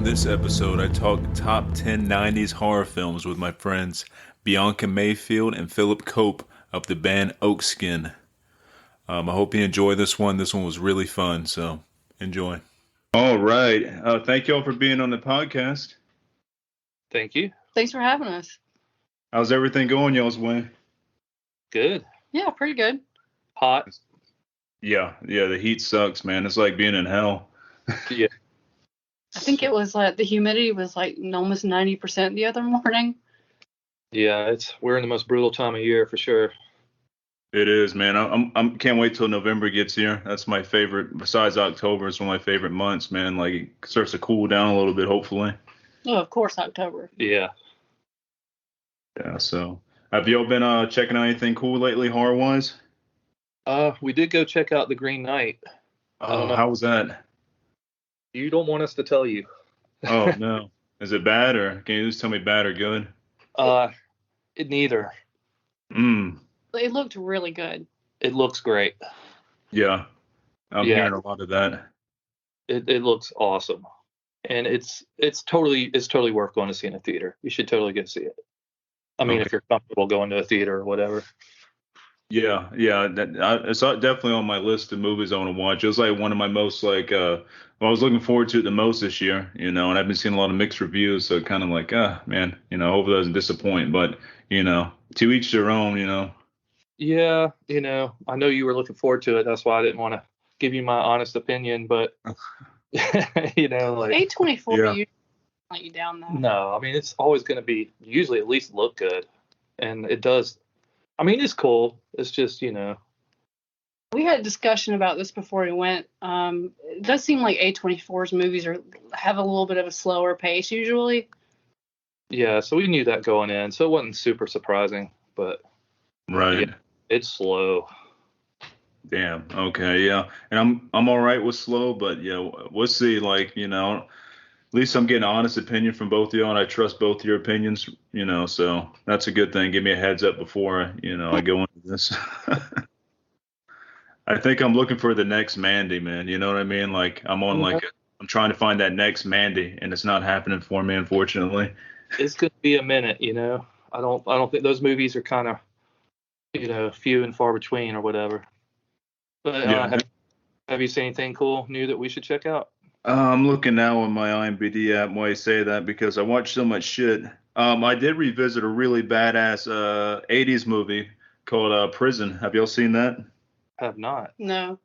On this episode, I talk top 10 90s horror films with my friends Bianca Mayfield and Phillip Cope of the band Oakskin. I hope you enjoy this one. This one was really fun, so enjoy. All right. Thank you all for being on the podcast. Thank you. Thanks for having us. How's everything going y'all's way? Good. Yeah, pretty good. Hot. Yeah, the heat sucks, man. It's like being in hell. Yeah. I think it was like the humidity was like almost 90% the other morning. Yeah, we're in the most brutal time of year for sure. It is, man. I'm can't wait till November gets here. That's my favorite. Besides October, it's one of my favorite months, man. Like it starts to cool down a little bit, hopefully. Oh, of course, October. Yeah. Yeah. So, have y'all been checking out anything cool lately, horror wise? We did go check out The Green Knight. Oh, how was that? You don't want us to tell you. Oh no. Is it bad, or can you just tell me bad or good? Neither. It looked really good. It looks great. Yeah. I'm hearing a lot of that. It looks awesome. And it's totally worth going to see in a theater. You should totally go see it. I mean, if you're comfortable going to a theater or whatever. Yeah. It's definitely on my list of movies I want to watch. It was like one of my most I was looking forward to it the most this year, and I've been seeing a lot of mixed reviews, so kind of like, man, hopefully it doesn't disappoint, but, to each their own, Yeah, I know you were looking forward to it. That's why I didn't want to give you my honest opinion, but, like. A24 usually let you down, though. No, I mean, it's always going to be usually at least look good, and it does. I mean, it's cool. It's just, We had a discussion about this before we went. It does seem like A24's movies have a little bit of a slower pace usually. Yeah, so we knew that going in, so it wasn't super surprising, but right, yeah, it's slow. Damn. Okay. Yeah, and I'm all right with slow, but yeah, we'll see. Like, at least I'm getting an honest opinion from both of y'all, and I trust both your opinions. So that's a good thing. Give me a heads up before I go into this. I think I'm looking for the next Mandy, man. You know what I mean? Like I'm on I'm trying to find that next Mandy, and it's not happening for me, unfortunately. It's gonna be a minute, I don't think those movies are kind of, few and far between or whatever. But have you seen anything cool new that we should check out? I'm looking now on my IMDb app why I say that, because I watch so much shit. I did revisit a really badass 80s movie called Prison. Have y'all seen that? Have not. No.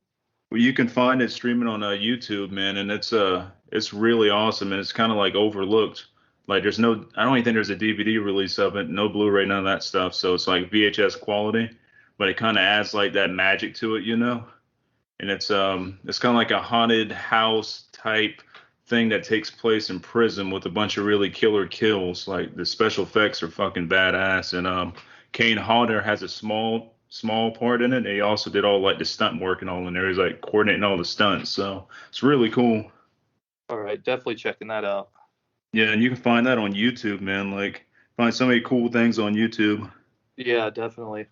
Well, you can find it streaming on YouTube, man, and it's really awesome, and it's kind of like overlooked. Like I don't even think there's a DVD release of it, no Blu-ray, none of that stuff. So it's like VHS quality, but it kind of adds like that magic to it, And it's kind of like a haunted house type thing that takes place in prison with a bunch of really killer kills. Like the special effects are fucking badass, and Kane Hodder has a small part in it. And he also did all like the stunt work and all in there. He's like coordinating all the stunts. So it's really cool. All right. Definitely checking that out. Yeah. And you can find that on YouTube, man. Like find so many cool things on YouTube. Yeah, definitely.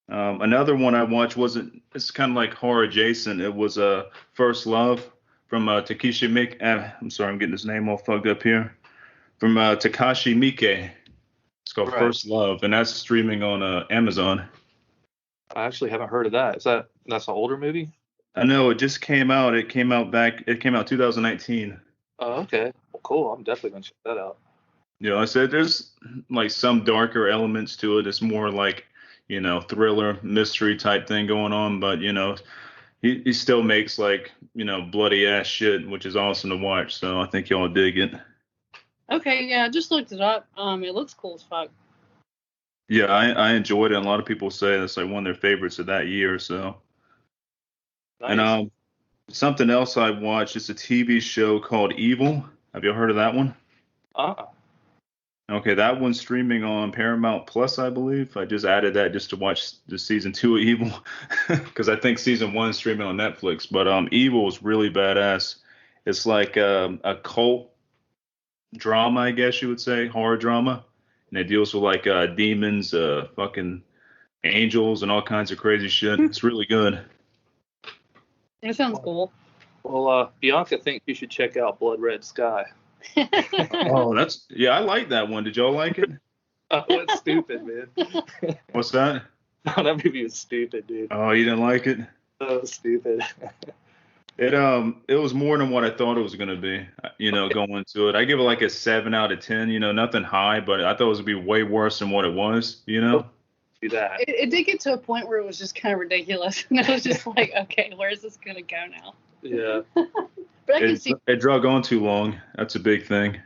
Another one I watched it's kind of like horror adjacent. It was First Love from Takashi Miike. I'm sorry, I'm getting his name all fucked up here. From Takashi Miike. It's called First Love, and that's streaming on Amazon. I actually haven't heard of that. That's an older movie? I know, it just came out. It came out 2019. Oh, okay. Well, cool. I'm definitely going to check that out. Yeah, I said there's like some darker elements to it. It's more like, thriller, mystery type thing going on. But, he still makes like, bloody ass shit, which is awesome to watch. So I think y'all dig it. Okay, yeah, I just looked it up. It looks cool as fuck. Yeah, I enjoyed it. And a lot of people say that's like one of their favorites of that year. So, nice. And something else I watched is a TV show called Evil. Have you heard of that one? Okay, that one's streaming on Paramount Plus, I believe. I just added that just to watch the season 2 of Evil, because I think season 1 is streaming on Netflix. But Evil is really badass. It's like a cult drama, I guess you would say, horror drama. And it deals with like demons, fucking angels, and all kinds of crazy shit. It's really good. It sounds cool. Well, Bianca thinks you should check out Blood Red Sky. Oh, I like that one. Did y'all like it? Oh, it's stupid, man. What's that? Oh, that movie was stupid, dude. Oh, you didn't like it? Oh, it was stupid. It was more than what I thought it was gonna be. Going into it, I give it like a 7 out of 10. Nothing high, but I thought it was gonna be way worse than what it was. Do that. It did get to a point where it was just kind of ridiculous, and I was just like, okay, where's this gonna go now? Yeah. But I can see. It drug on too long. That's a big thing.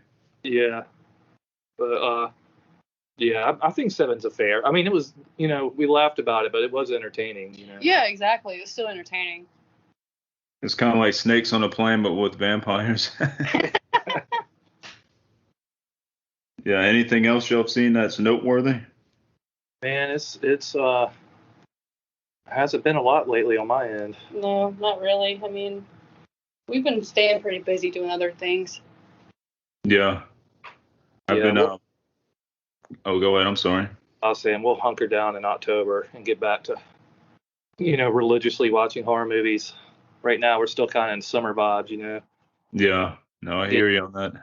Yeah. But yeah, I think 7's a fair. I mean, it was, we laughed about it, but it was entertaining. Yeah, exactly. It was still entertaining. It's kind of like Snakes on a Plane, but with vampires. Yeah. Anything else y'all have seen that's noteworthy? Man, it's hasn't been a lot lately on my end. No, not really. I mean, we've been staying pretty busy doing other things. Yeah. I've been. Oh, go ahead. I'm sorry. I was saying we'll hunker down in October and get back to, religiously watching horror movies. Right now, we're still kind of in summer vibes, Yeah. No, I hear you on that.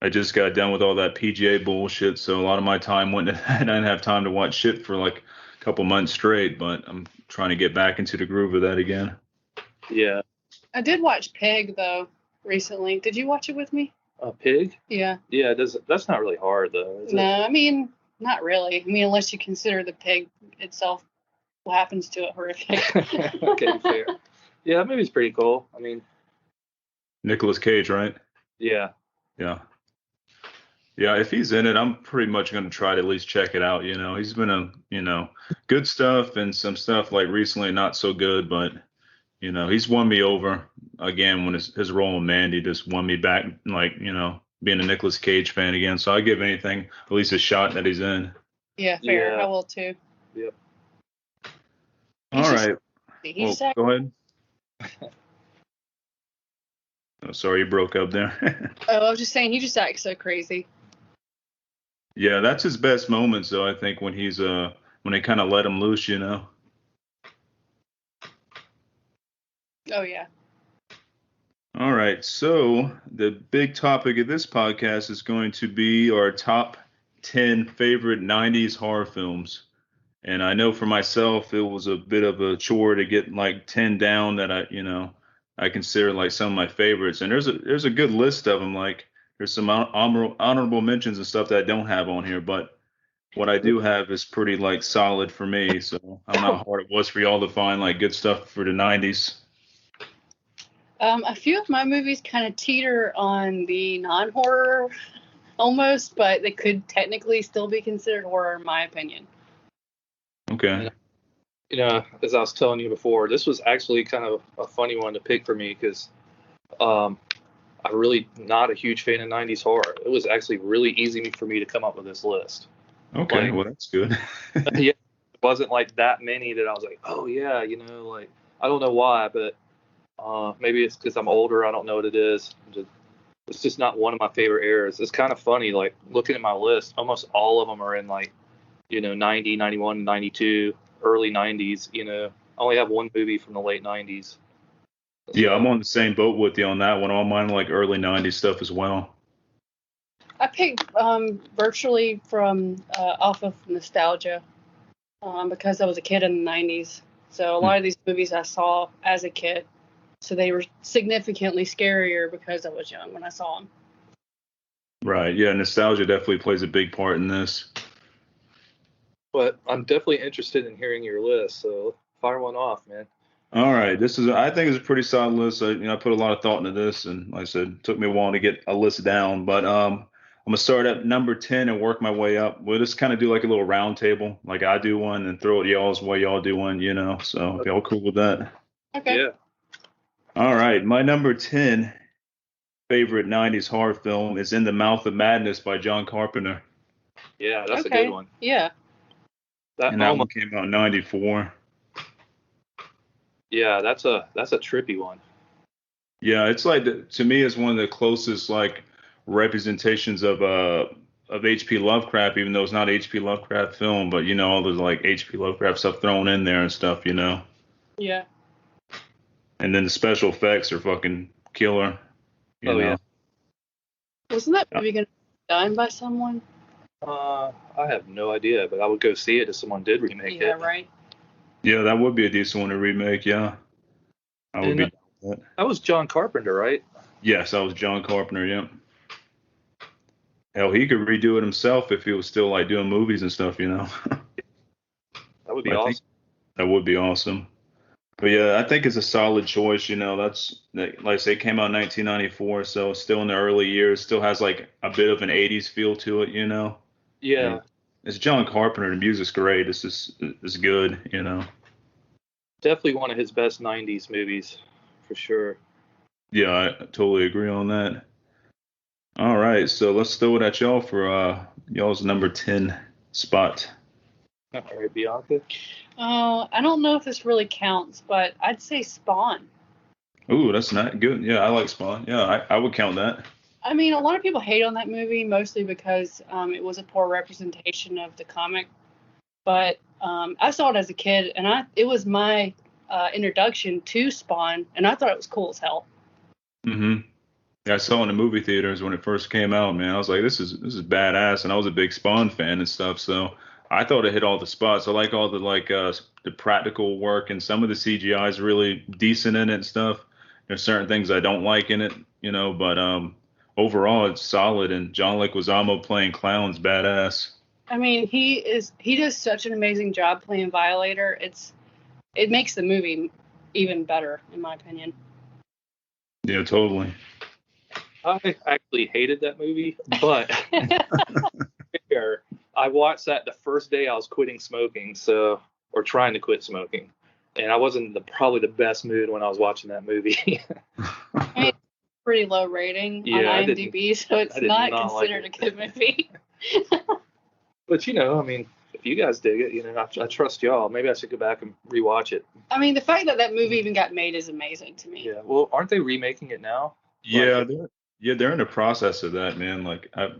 I just got done with all that PGA bullshit, so a lot of my time went to that. I didn't have time to watch shit for like a couple months straight, but I'm trying to get back into the groove of that again. Yeah. I did watch Pig, though, recently. Did you watch it with me? Pig? Yeah. Yeah, that's not really hard, though, is it? No, I mean, not really. I mean, unless you consider the pig itself, what happens to it horrific. Okay, fair. Yeah, that movie's pretty cool. I mean, Nicolas Cage, right? Yeah. Yeah. Yeah, if he's in it, I'm pretty much going to try to at least check it out. He's been good stuff and some stuff like recently not so good, but he's won me over again when his role in Mandy just won me back, like, being a Nicolas Cage fan again. So I give anything at least a shot that he's in. Yeah, fair. Yeah. I will too. Yep. All right. Go ahead. Oh, sorry, you broke up there. I was just saying, he just acts so crazy. Yeah, that's his best moments, though. I think when when they kind of let him loose, Oh yeah. All right, so the big topic of this podcast is going to be our top 10 favorite 90s horror films. And I know for myself, it was a bit of a chore to get like 10 down that I consider like some of my favorites. And there's a good list of them. Like there's some honorable mentions and stuff that I don't have on here, but what I do have is pretty like solid for me. So I don't know how hard it was for y'all to find like good stuff for the 90s. A few of my movies kind of teeter on the non-horror almost, but they could technically still be considered horror in my opinion. Okay. As I was telling you before, this was actually kind of a funny one to pick for me because I'm really not a huge fan of 90s horror. It was actually really easy for me to come up with this list. Okay, well, that's good. Yeah, it wasn't like that many that I was like, oh, yeah, like, I don't know why, but maybe it's because I'm older. I don't know what it is. It's just not one of my favorite eras. It's kind of funny, like, looking at my list, almost all of them are in, like, 90, 91, 92, early 90s. I only have one movie from the late 90s. Yeah, I'm on the same boat with you on that one. All mine are like early 90s stuff as well. I picked virtually from off of nostalgia because I was a kid in the 90s. So a lot of these movies I saw as a kid. So they were significantly scarier because I was young when I saw them. Right. Yeah, nostalgia definitely plays a big part in this. But I'm definitely interested in hearing your list. So fire one off, man. All right. I think it's a pretty solid list. I put a lot of thought into this. And like I said, it took me a while to get a list down. But I'm going to start at number 10 and work my way up. We'll just kind of do like a little round table. Like I do one and throw it y'all's way y'all do one, So if y'all cool with that. Okay. Yeah. All right. My number 10 favorite 90s horror film is In the Mouth of Madness by John Carpenter. Yeah, that's a good one. Yeah. That one came out in 94. Yeah, that's a trippy one. Yeah, it's like to me it's one of the closest like representations of H.P. Lovecraft, even though it's not H.P. Lovecraft film, but all those like H.P. Lovecraft stuff thrown in there and stuff, Yeah. And then the special effects are fucking killer. You know? Yeah. Wasn't that movie going to be done by someone? I have no idea, but I would go see it if someone did remake it. Yeah, right. Yeah, that would be a decent one to remake. Yeah, I would be down with that. That was John Carpenter, right? Yes, that was John Carpenter. Yeah. Hell, he could redo it himself if he was still like doing movies and stuff. You know. That would be awesome. That would be awesome. But yeah, I think it's a solid choice. You know, like I say, it came out in 1994, so still in the early years, still has like a bit of an 80s feel to it. You know. Yeah. It's John Carpenter. The music's great. It's good. You know. Definitely one of his best 90s movies, for sure. Yeah, I totally agree on that. All right, so let's throw it at y'all for y'all's number 10 spot. All right, Bianca. I don't know if this really counts, but I'd say Spawn. Ooh, that's not good. Yeah, I like Spawn. Yeah, I would count that. I mean, a lot of people hate on that movie, mostly because it was a poor representation of the comic. But I saw it as a kid, and it was my introduction to Spawn, and I thought it was cool as hell. Mm-hmm. Yeah, I saw it in the movie theaters when it first came out, man. I was like, this is badass, and I was a big Spawn fan and stuff, so I thought it hit all the spots. I like all the the practical work, and some of the CGI is really decent in it and stuff. There's certain things I don't like in it, you know, but overall it's solid. And John Leguizamo playing clown's badass. I mean, he does such an amazing job playing Violator. It makes the movie even better, in my opinion. Yeah, totally. I actually hated that movie, but I watched that the first day I was quitting smoking, or trying to quit smoking, and I wasn't probably the best mood when I was watching that movie. I mean, pretty low rating on IMDb, so it's not considered a good movie. But I mean, if you guys dig it, I trust y'all. Maybe I should go back and rewatch it. I mean, the fact that movie even got made is amazing to me. Yeah. Well, aren't they remaking it now? Yeah, they're in the process of that, man. Like I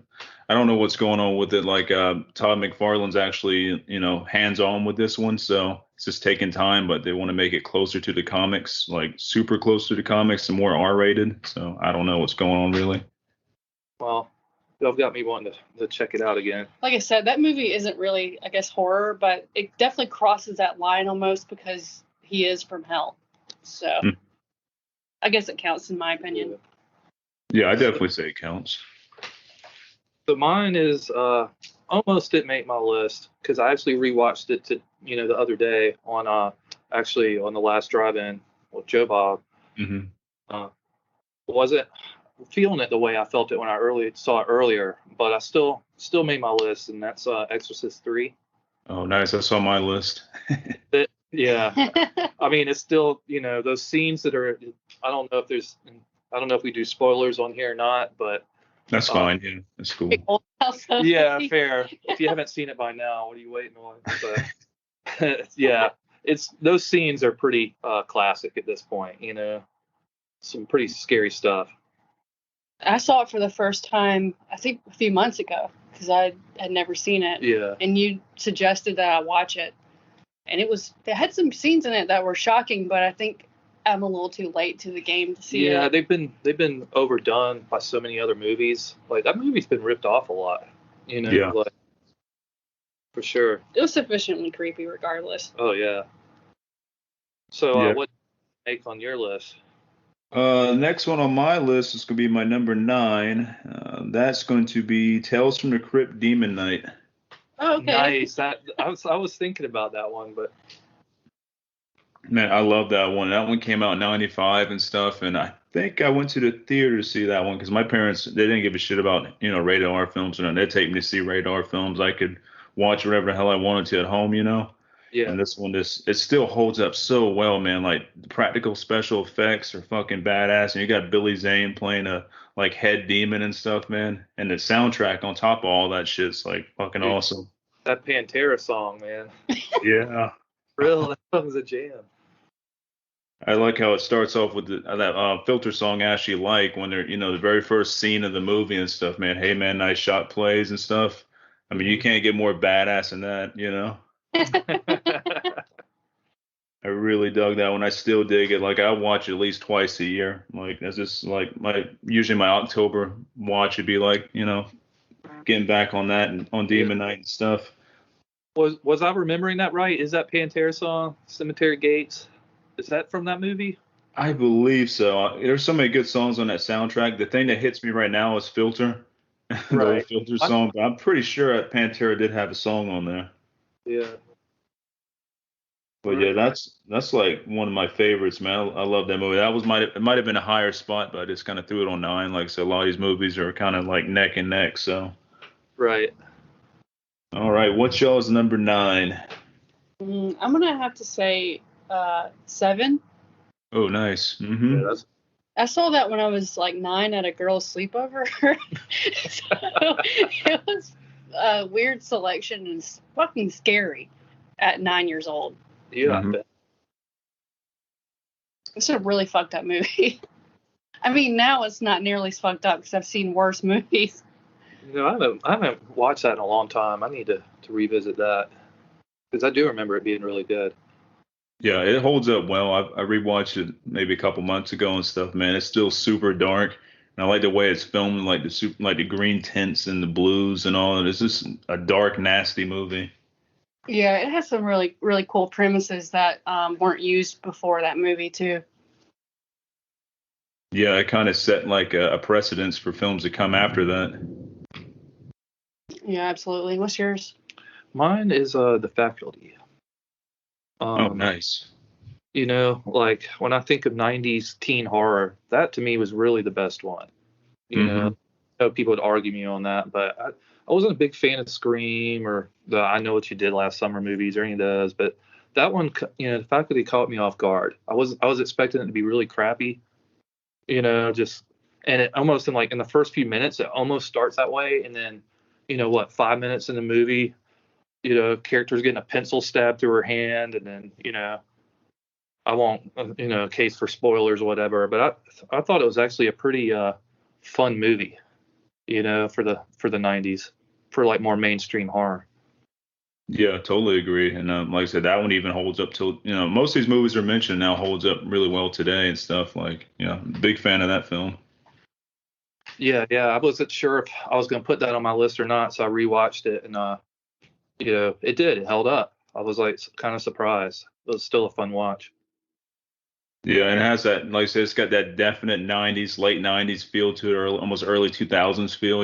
don't know what's going on with it. Like Todd McFarlane's actually, hands on with this one, so it's just taking time. But they want to make it closer to the comics, like super close to the comics, and more R-rated. So I don't know what's going on really. Well, y'all got me wanting to check it out again. Like I said, that movie isn't really, I guess, horror, but it definitely crosses that line almost because he is from hell. So I guess it counts in my opinion. Yeah, I definitely say it counts. So mine is almost didn't make my list because I actually rewatched it the other day on the last drive-in with Joe Bob. Mm-hmm. Wasn't feeling it the way I felt it when I saw it earlier, but I still made my list, and that's Exorcist 3. Oh, nice. That's on my list. Yeah. I mean, it's still, those scenes that are, I don't know if we do spoilers on here or not, but that's fine. Yeah, that's cool. Yeah, fair. If you haven't seen it by now, what are you waiting on? But, yeah, those scenes are pretty classic at this point. Some pretty scary stuff. I saw it for the first time, I think, a few months ago because I had never seen it. Yeah. And you suggested that I watch it, and it had some scenes in it that were shocking, but I think I'm a little too late to the game to see it. Yeah, they've been overdone by so many other movies. Like that movie's been ripped off a lot. Yeah. Like, for sure. It was sufficiently creepy, regardless. Oh yeah. So what make on your list? Next one on my list is going to be my number 9. That's going to be Tales from the Crypt Demon Knight. Oh, okay. Nice. I was thinking about that one, but man, I love that one. That one came out in '95 and stuff, and I think I went to the theater to see that one because my parents, they didn't give a shit about rated R films, and they'd take me to see rated R films. I could watch whatever the hell I wanted to at home, Yeah. And this one, it still holds up so well, man. Like the practical special effects are fucking badass, and you got Billy Zane playing a head demon and stuff, man. And the soundtrack on top of all that shit's like fucking awesome. That Pantera song, man. Yeah. Real, that was a jam. I like how it starts off with that filter song I actually like when they're, the very first scene of the movie and stuff, man. Hey, man, nice shot plays and stuff. I mean, you can't get more badass than that, I really dug that one. I still dig it. Like I watch it at least twice a year. Like that's just like usually my October watch would be like, getting back on that and on Yeah. Demon Night and stuff. Was I remembering that right? Is that Pantera song, Cemetery Gates? Is that from that movie? I believe so. There's so many good songs on that soundtrack. The thing that hits me right now is Filter, the old Right. Filter song. But I'm pretty sure that Pantera did have a song on there. Yeah. But yeah, that's like one of my favorites, man. I love that movie. It might have been a higher spot, but I just kind of threw it on 9. Like I said, a lot of these movies are kind of like neck and neck. So, Right. all right, what's y'all's number 9? I'm gonna have to say 7. Oh, nice. Mm-hmm. Yeah, I saw that when I was like 9 at a girl's sleepover. So it was a weird selection and it's fucking scary at 9 years old. yeah. Mhm. I bet. It's a really fucked up movie. I mean, now it's not nearly as fucked up because I've seen worse movies. I haven't watched that in a long time. I need to revisit that because I do remember it being really good. Yeah, it holds up well. I rewatched it maybe a couple months ago and stuff, man. It's still super dark. And I like the way it's filmed, like the green tints and the blues and all. It's just a dark, nasty movie. Yeah, it has some really, really cool premises that weren't used before that movie, too. Yeah, it kind of set like a precedence for films that come after that. Yeah, absolutely. What's yours? Mine is The Faculty. Oh, nice. Like when I think of 90s teen horror, that to me was really the best one. I know people would argue me on that, but I wasn't a big fan of Scream or the I Know What You Did Last Summer movies or any of those, but that one, The Faculty caught me off guard. I was expecting it to be really crappy, and it almost in the first few minutes, it almost starts that way. And then, 5 minutes in the movie, character's getting a pencil stabbed through her hand. And then, I won't, case for spoilers or whatever, but I thought it was actually a pretty fun movie, for the 90s, for like more mainstream horror. Yeah, totally agree. And like I said, that one even holds up till, most of these movies are mentioned now holds up really well today and stuff. Like, big fan of that film. Yeah. I wasn't sure if I was going to put that on my list or not. So I rewatched it and, it did. It held up. I was like kind of surprised. It was still a fun watch. Yeah, and it has that, like I said, it's got that definite 90s, late 90s feel to it, or almost early 2000s feel,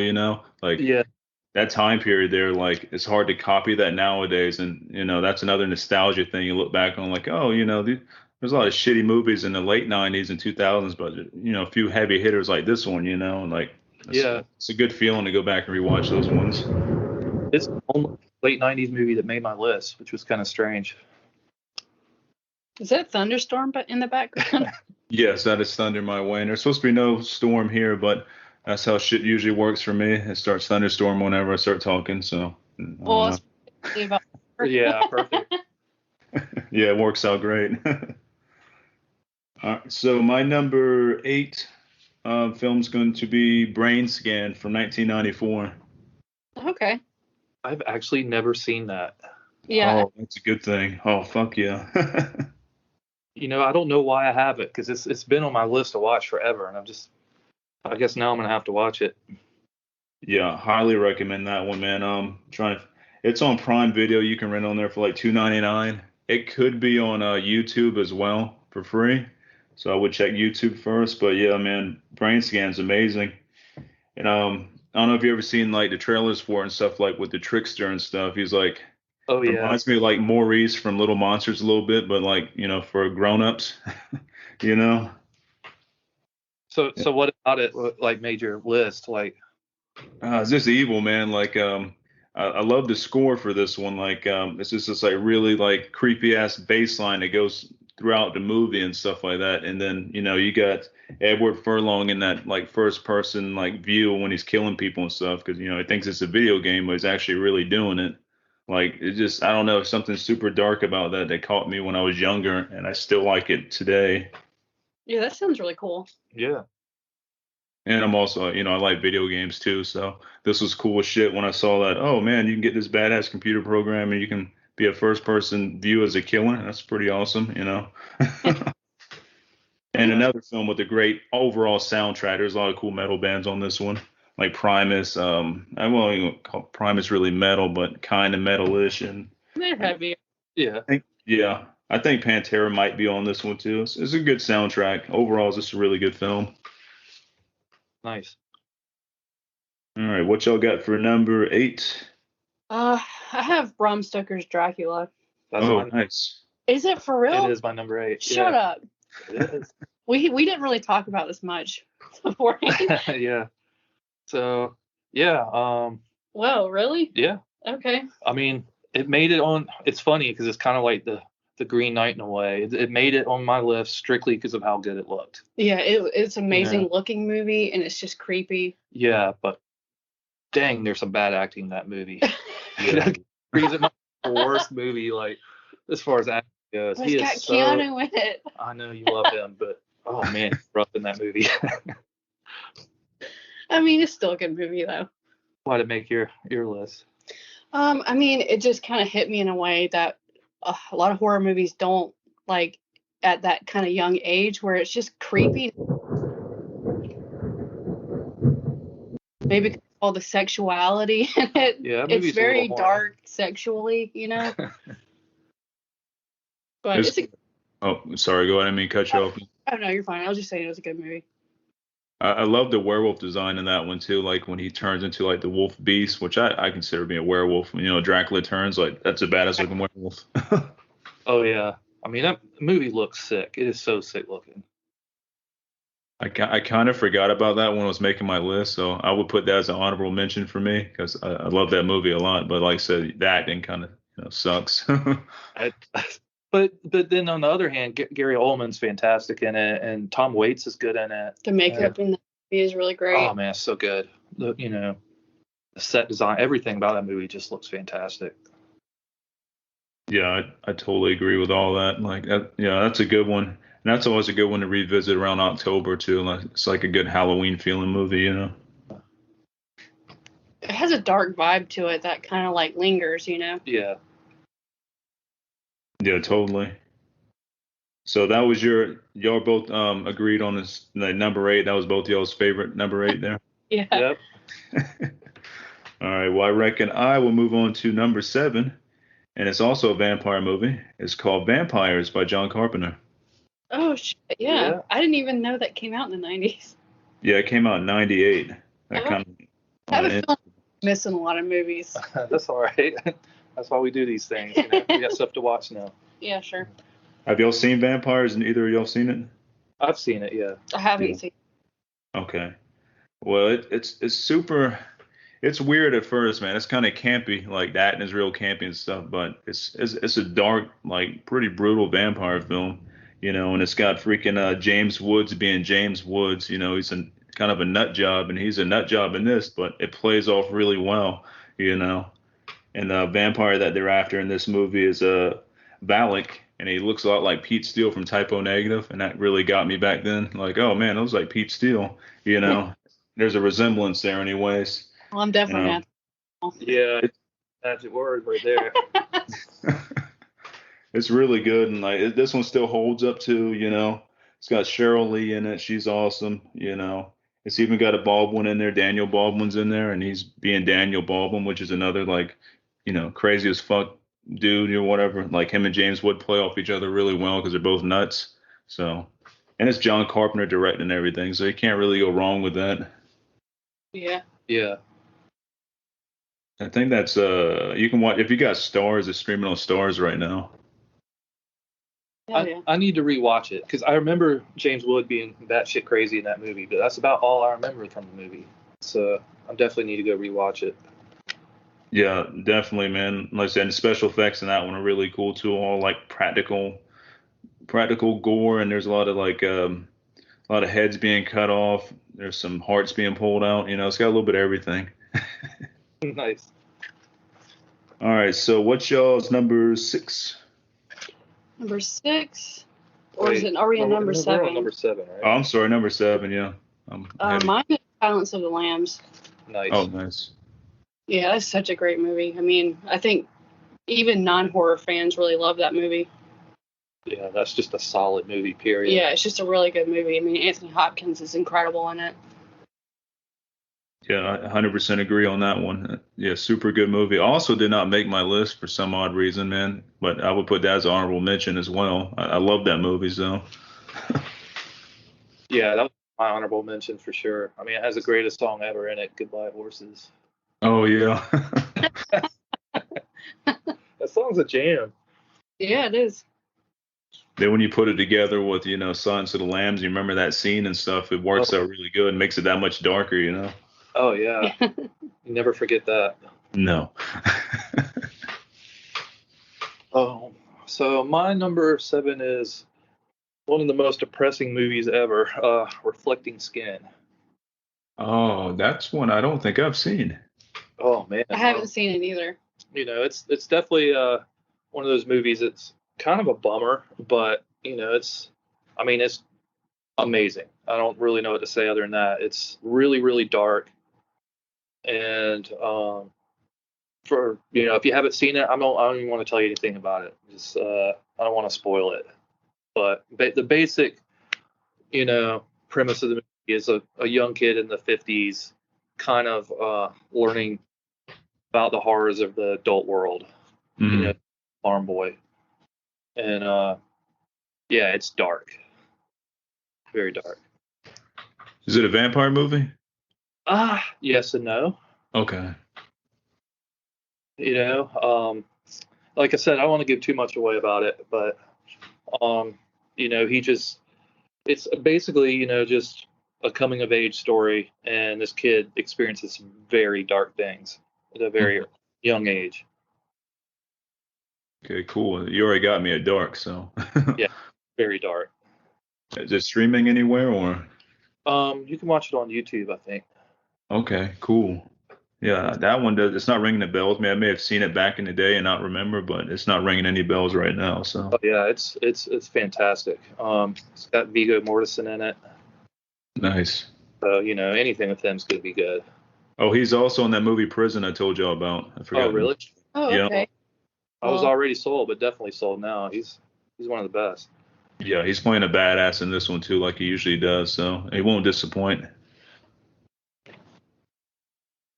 Like, Yeah. that time period there, like, it's hard to copy that nowadays. And, that's another nostalgia thing. You look back on, like, oh, there's a lot of shitty movies in the late 90s and 2000s, but, a few heavy hitters like this one, and like, it's a good feeling to go back and rewatch those ones. It's the only late 90s movie that made my list, which was kind of strange. Is that thunderstorm in the background? Yes, that is thunder my way. And there's supposed to be no storm here, but that's how shit usually works for me. It starts thunderstorm whenever I start talking. So, Well, it's probably about Yeah, perfect. yeah, it works out great. All right, so my number 8 film's going to be Brain Scan from 1994. Okay. I've actually never seen that. Yeah. Oh, that's a good thing. Oh, fuck yeah. I don't know why I have it because it's been on my list to watch forever, and I guess now I'm gonna have to watch it. Yeah, highly recommend that one, man. It's on Prime Video. You can rent on there for like $2.99. It could be on YouTube as well for free. So I would check YouTube first. But yeah, man, Brain Scan's amazing. And I don't know if you ever seen like the trailers for it and stuff, like with the trickster and stuff. He's like, Oh yeah. reminds me of like Maurice from Little Monsters a little bit, but like, for grown-ups, So what about it like made your list? Like, it's just evil, man. Like, I love the score for this one. Like, it's just this like really like creepy ass bass line that goes throughout the movie and stuff like that. And then, you got Edward Furlong in that like first person like view when he's killing people and stuff. Cause he thinks it's a video game, but he's actually really doing it. Like, it just, I don't know, something super dark about that caught me when I was younger, and I still like it today. Yeah, that sounds really cool. yeah. And I'm also, I like video games too, so this was cool as shit when I saw that, oh man, you can get this badass computer program and you can be a first-person view as a killer. That's pretty awesome, And another film with a great overall soundtrack. There's a lot of cool metal bands on this one, like Primus. I won't even call Primus really metal, but kind of metal-ish. And They're heavy. Yeah. I think Pantera might be on this one too. It's a good soundtrack. Overall, it's just a really good film. Nice. All right, what y'all got for number 8? I have Bram Stoker's Dracula. That's Nice. Is it for real? It is my number 8. Shut up. It is. We didn't really talk about this much beforehand. Yeah. So, yeah. Whoa, really? Yeah. Okay. I mean, it made it on. It's funny because it's kind of like the Green Knight in a way. It made it on my list strictly because of how good it looked. Yeah, it's an amazing looking movie, and it's just creepy. Yeah, but dang, there's some bad acting in that movie. Yeah. It's not the worst movie, like, as far as acting goes. But it's got Keanu in it. I know you love him, but oh man, he's rough in that movie. I mean, it's still a good movie though. Why did it make your list? I mean, it just kind of hit me in a way that a lot of horror movies don't, like, at that kind of young age, where it's just creepy. Maybe all the sexuality in it. Yeah, it's very dark sexually, But oh, sorry, go ahead. I didn't mean to cut you off. Oh no, you're fine. I was just saying it was a good movie. I love the werewolf design in that one too. Like when he turns into like the wolf beast, which I consider being a werewolf. Dracula turns, like, that's a badass looking werewolf. Oh yeah, I mean, that movie looks sick. It is so sick looking. I kind of forgot about that when I was making my list, so I would put that as an honorable mention for me because I love that movie a lot. But like I said, the acting kind of sucks. But then on the other hand, Gary Oldman's fantastic in it, and Tom Waits is good in it. The makeup in the movie is really great. Oh man, it's so good. The set design, everything about that movie just looks fantastic. Yeah, I totally agree with all that. Like, that's a good one. And that's always a good one to revisit around October too. Like, it's like a good Halloween feeling movie, It has a dark vibe to it that kind of like lingers, Yeah. Yeah, totally. So that was y'all both agreed on this, like, number 8. That was both y'all's favorite number 8 there. Yeah. Yep. All right. Well, I reckon I will move on to number 7, and it's also a vampire movie. It's called Vampires by John Carpenter. Oh shit! Yeah. I didn't even know that came out in the 90s. Yeah, it came out in '98. I have a feeling I'm missing a lot of movies. That's all right. That's why we do these things. We got stuff to watch now. Yeah, sure. Have y'all seen Vampires, and either of y'all seen it? I've seen it, yeah. I haven't seen it. Okay. Well, it's super. It's weird at first, man. It's kind of campy, like that, and it's real campy and stuff. But it's a dark, like, pretty brutal vampire film, And it's got freaking James Woods being James Woods. He's kind of a nut job, and he's a nut job in this, but it plays off really well, And the vampire that they're after in this movie is Valak, and he looks a lot like Pete Steele from Typo Negative, and that really got me back then. Like, oh man, that was like Pete Steele, There's a resemblance there, anyways. Well, I'm definitely not. Yeah, magic word right there. It's really good, and like this one still holds up too. It's got Cheryl Lee in it. She's awesome. It's even got a Baldwin in there. Daniel Baldwin's in there, and he's being Daniel Baldwin, which is another, like, crazy as fuck dude or whatever. Like, him and James Wood play off each other really well because they're both nuts. So, and it's John Carpenter directing everything, so you can't really go wrong with that. Yeah. Yeah. I think that's you can watch if you got Stars. It's streaming on Stars right now. I need to rewatch it because I remember James Wood being batshit crazy in that movie, but that's about all I remember from the movie. So I definitely need to go rewatch it. Yeah, definitely, man. Like I said, the special effects in that one are really cool too. All like practical gore, and there's a lot of heads being cut off. There's some hearts being pulled out. It's got a little bit of everything. Nice. All right, so what's y'all's number 6? Number 6, or are we on number 7? We're on number 7, right? Oh, I'm sorry, number 7. Yeah. Mine is Silence of the Lambs. Nice. Oh, nice. Yeah, that's such a great movie. I mean, I think even non-horror fans really love that movie. Yeah, that's just a solid movie, period. Yeah, it's just a really good movie. I mean, Anthony Hopkins is incredible in it. Yeah, I 100% agree on that one. Yeah, super good movie. Also did not make my list for some odd reason, man. But I would put that as an honorable mention as well. I love that movie, so. Yeah, that was my honorable mention for sure. I mean, it has the greatest song ever in it, Goodbye Horses. Oh, yeah. That song's a jam. Yeah, it is. Then when you put it together with, Silence of the Lambs, you remember that scene and stuff, it works out really good and makes it that much darker, Oh, yeah. You never forget that. No. So my number 7 is one of the most depressing movies ever, Reflecting Skin. Oh, that's one I don't think I've seen. Oh, man. I haven't seen it either. It's definitely one of those movies that's kind of a bummer, but, it's amazing. I don't really know what to say other than that. It's really, really dark. And for if you haven't seen it, I don't even want to tell you anything about it. Just I don't want to spoil it. But the basic premise of the movie is a young kid in the 50s kind of learning about the horrors of the adult world. Mm-hmm. Farm boy. And yeah, it's dark. Very dark. Is it a vampire movie? Yes and no. Okay. Like I said, I don't want to give too much away about it, but it's basically, just a coming of age story, and this kid experiences some very dark things at a very young age. Okay, cool. You already got me at dark, so. Yeah, very dark. Is it streaming anywhere or? You can watch it on YouTube, I think. Okay, cool. Yeah, that one does. It's not ringing the bells. I may have seen it back in the day and not remember, but it's not ringing any bells right now. So. Oh, yeah, it's fantastic. It's got Viggo Mortensen in it. Nice. So anything with him's gonna be good. Oh, he's also in that movie Prison I told y'all about. I forgot. Oh, really? Oh, okay. I was already sold, but definitely sold now. He's one of the best. Yeah, he's playing a badass in this one too, like he usually does. So he won't disappoint.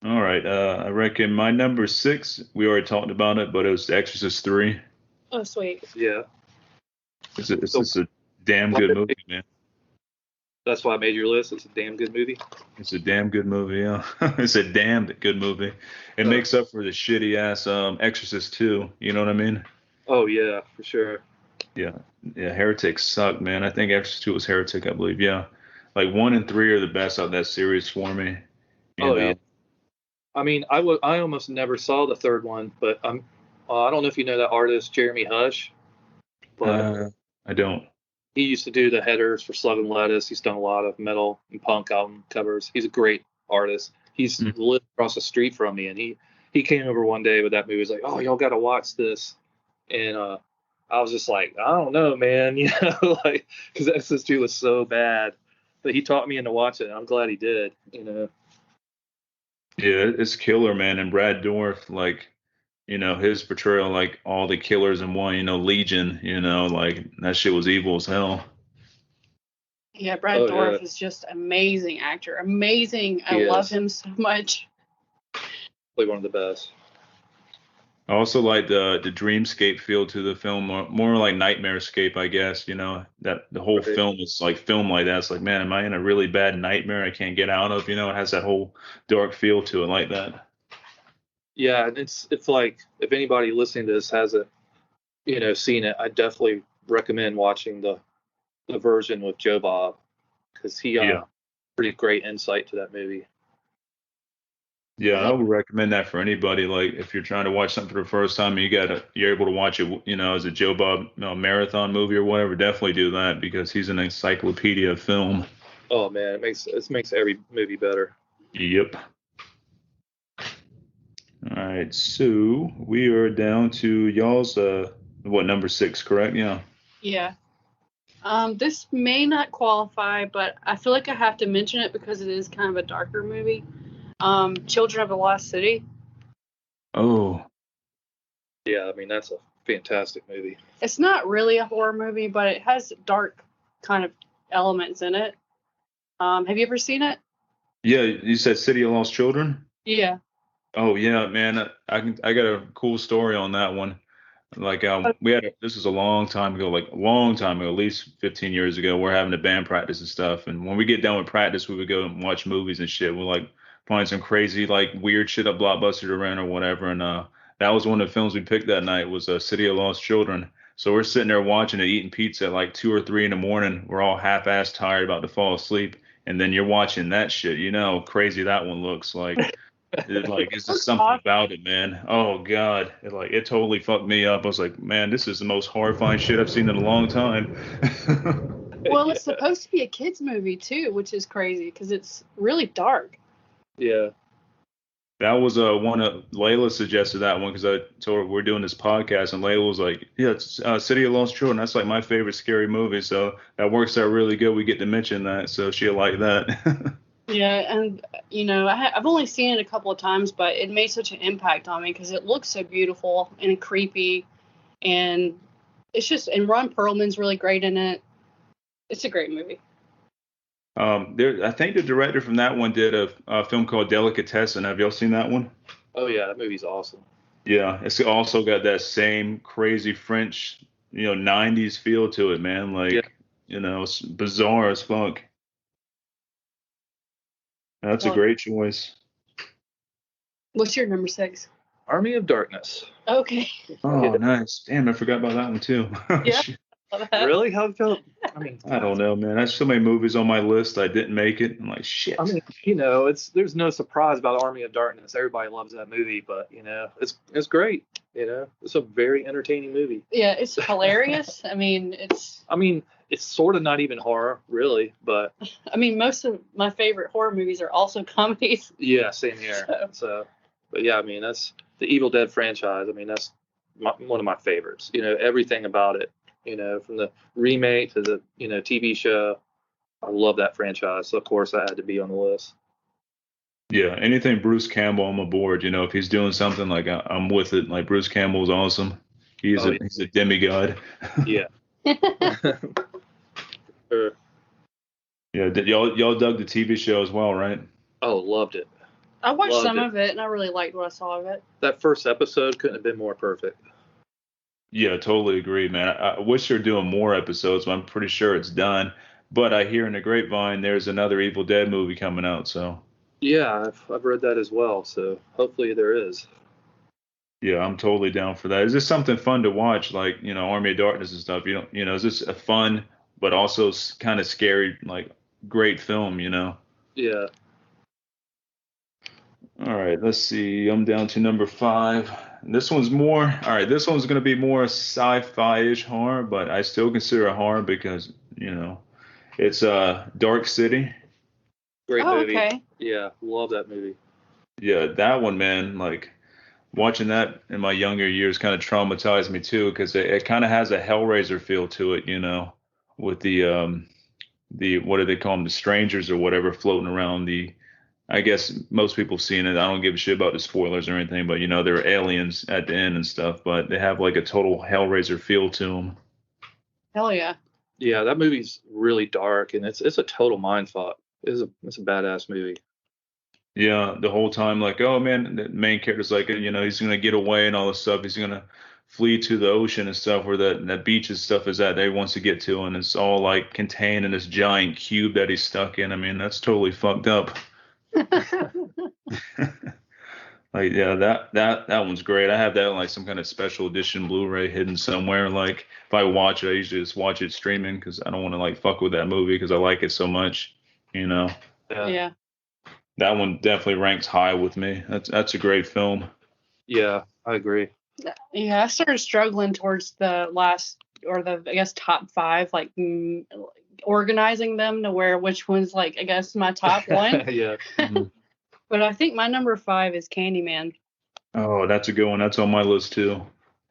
All right, I reckon my number 6. We already talked about it, but it was The Exorcist 3. Oh, sweet. Yeah. It's just a damn good movie, man. That's why I made your list. It's a damn good movie. It's a damn good movie, yeah. It's a damn good movie. It makes up for the shitty ass Exorcist 2. You know what I mean? Oh yeah, for sure. Yeah, Heretic sucked, man. I think Exorcist 2 was Heretic, I believe. Yeah, like 1 and 3 are the best out of that series for me. You know? Yeah. I mean, I almost never saw the third one, but I don't know if you know that artist Jeremy Hush, but I don't. He used to do the headers for Slug and Lettuce. He's done a lot of metal and punk album covers. He's a great artist. He's lived across the street from me, and he came over one day with that movie. He's like, "Oh, y'all got to watch this," and I was just like, "I don't know, man," like because Exorcist 2 was so bad, but he taught me into watching it. I'm glad he did, Yeah, it's killer, man. And Brad Dourif, like, his portrayal, like all the killers in one, Legion, like that shit was evil as hell. Yeah, Brad Dourif is just amazing actor. Amazing. I love him so much. Probably one of the best. I also like the dreamscape feel to the film, more like nightmarescape, I guess. That the whole film is like filmed like that. It's like, man, am I in a really bad nightmare I can't get out of? It has that whole dark feel to it like that. Yeah, and it's like if anybody listening to this hasn't, seen it, I definitely recommend watching the version with Joe Bob because he pretty great insight to that movie. Yeah, I would recommend that for anybody. Like if you're trying to watch something for the first time, you're able to watch it, as a Joe Bob marathon movie or whatever. Definitely do that because he's an encyclopedia of film. Oh man, it makes every movie better. Yep. All right, so we are down to y'all's number 6, correct? Yeah. Yeah. This may not qualify, but I feel like I have to mention it because it is kind of a darker movie. Children of the Lost City. Oh. Yeah, I mean, that's a fantastic movie. It's not really a horror movie, but it has dark kind of elements in it. Have you ever seen it? Yeah, you said City of Lost Children? Yeah. Oh yeah, man. I got a cool story on that one. Like we had this was a long time ago, like a long time ago, at least 15 years ago. We're having a band practice and stuff, and when we get done with practice, we would go and watch movies and shit. We'll like find some crazy like weird shit at Blockbuster to rent or whatever. And that was one of the films we picked that night was City of Lost Children. So we're sitting there watching it, eating pizza at like 2 or 3 in the morning. We're all half-assed tired, about to fall asleep, and then you're watching that shit. You know how crazy that one looks like. It's just something about it, man. Oh God, it totally fucked me up. I was like, man, this is the most horrifying shit I've seen in a long time. Well, it's supposed to be a kids movie too, which is crazy because it's really dark. Yeah. That was one of Layla suggested that one because I told her we're doing this podcast, and Layla was like, yeah, it's City of Lost Children. That's like my favorite scary movie, so that works out really good. We get to mention that, so she'll like that. Yeah, and I've only seen it a couple of times, but it made such an impact on me because it looks so beautiful and creepy, and and Ron Perlman's really great in it. It's a great movie. I think the director from that one did a film called Delicatessen. Have y'all seen that one? Oh yeah, that movie's awesome. Yeah, it's also got that same crazy French, 90s feel to it, man. It's bizarre as fuck. That's a great choice. What's your number 6? Army of Darkness. Okay. Oh, nice. Damn, I forgot about that one too. Yeah. Really? How did you? I don't know, man. There's so many movies on my list I didn't make it. I'm like, shit. I mean, there's no surprise about Army of Darkness. Everybody loves that movie, but it's great. It's a very entertaining movie. Yeah, it's hilarious. It's sort of not even horror, really, but most of my favorite horror movies are also comedies. Yeah, same here. But yeah, that's the Evil Dead franchise. That's one of my favorites. Everything about it. From the remake to the TV show, I love that franchise. So of course, that had to be on the list. Yeah, anything Bruce Campbell, I'm aboard. If he's doing something, like I'm with it. Like Bruce Campbell's awesome. He's a demigod. Yeah. Sure. Yeah, y'all dug the TV show as well, right? Oh, loved it. I watched some of it, and I really liked what I saw of it. That first episode couldn't have been more perfect. Yeah, totally agree, man. I wish they're doing more episodes, but I'm pretty sure it's done. But I hear in the grapevine there's another Evil Dead movie coming out, so. Yeah, I've read that as well, so hopefully there is. Yeah, I'm totally down for that. Is this something fun to watch, like, Army of Darkness and stuff? Is this a fun but also kind of scary, like, great film, Yeah. All right, let's see. I'm down to number 5. This one's going to be more sci-fi-ish horror, but I still consider it horror because, it's Dark City. Great movie. Okay. Yeah, love that movie. Yeah, that one, man, like watching that in my younger years kind of traumatized me too, because it kind of has a Hellraiser feel to it, with the what do they call them, the strangers or whatever floating around I guess most people have seen it. I don't give a shit about the spoilers or anything, but they're aliens at the end and stuff, but they have like a total Hellraiser feel to them. Hell yeah. Yeah, that movie's really dark, and it's a total mindfuck. It's a badass movie. Yeah, the whole time, like, oh man, the main character's like, he's gonna get away and all this stuff. He's gonna flee to the ocean and stuff where that beach and stuff is that he wants to get to, and it's all like contained in this giant cube that he's stuck in. That's totally fucked up. Like, yeah, that one's great. I have that on like some kind of special edition Blu-ray hidden somewhere. Like, if I watch it, I usually just watch it streaming because I don't want to like fuck with that movie because I like it so much. Yeah. That one definitely ranks high with me. That's a great film. Yeah, I agree. Yeah, I started struggling towards the last, or I guess top 5, like organizing them to where which one's like, I guess, my top one. Yeah. Mm-hmm. But I think my number 5 is Candyman. Oh, that's a good one. That's on my list too.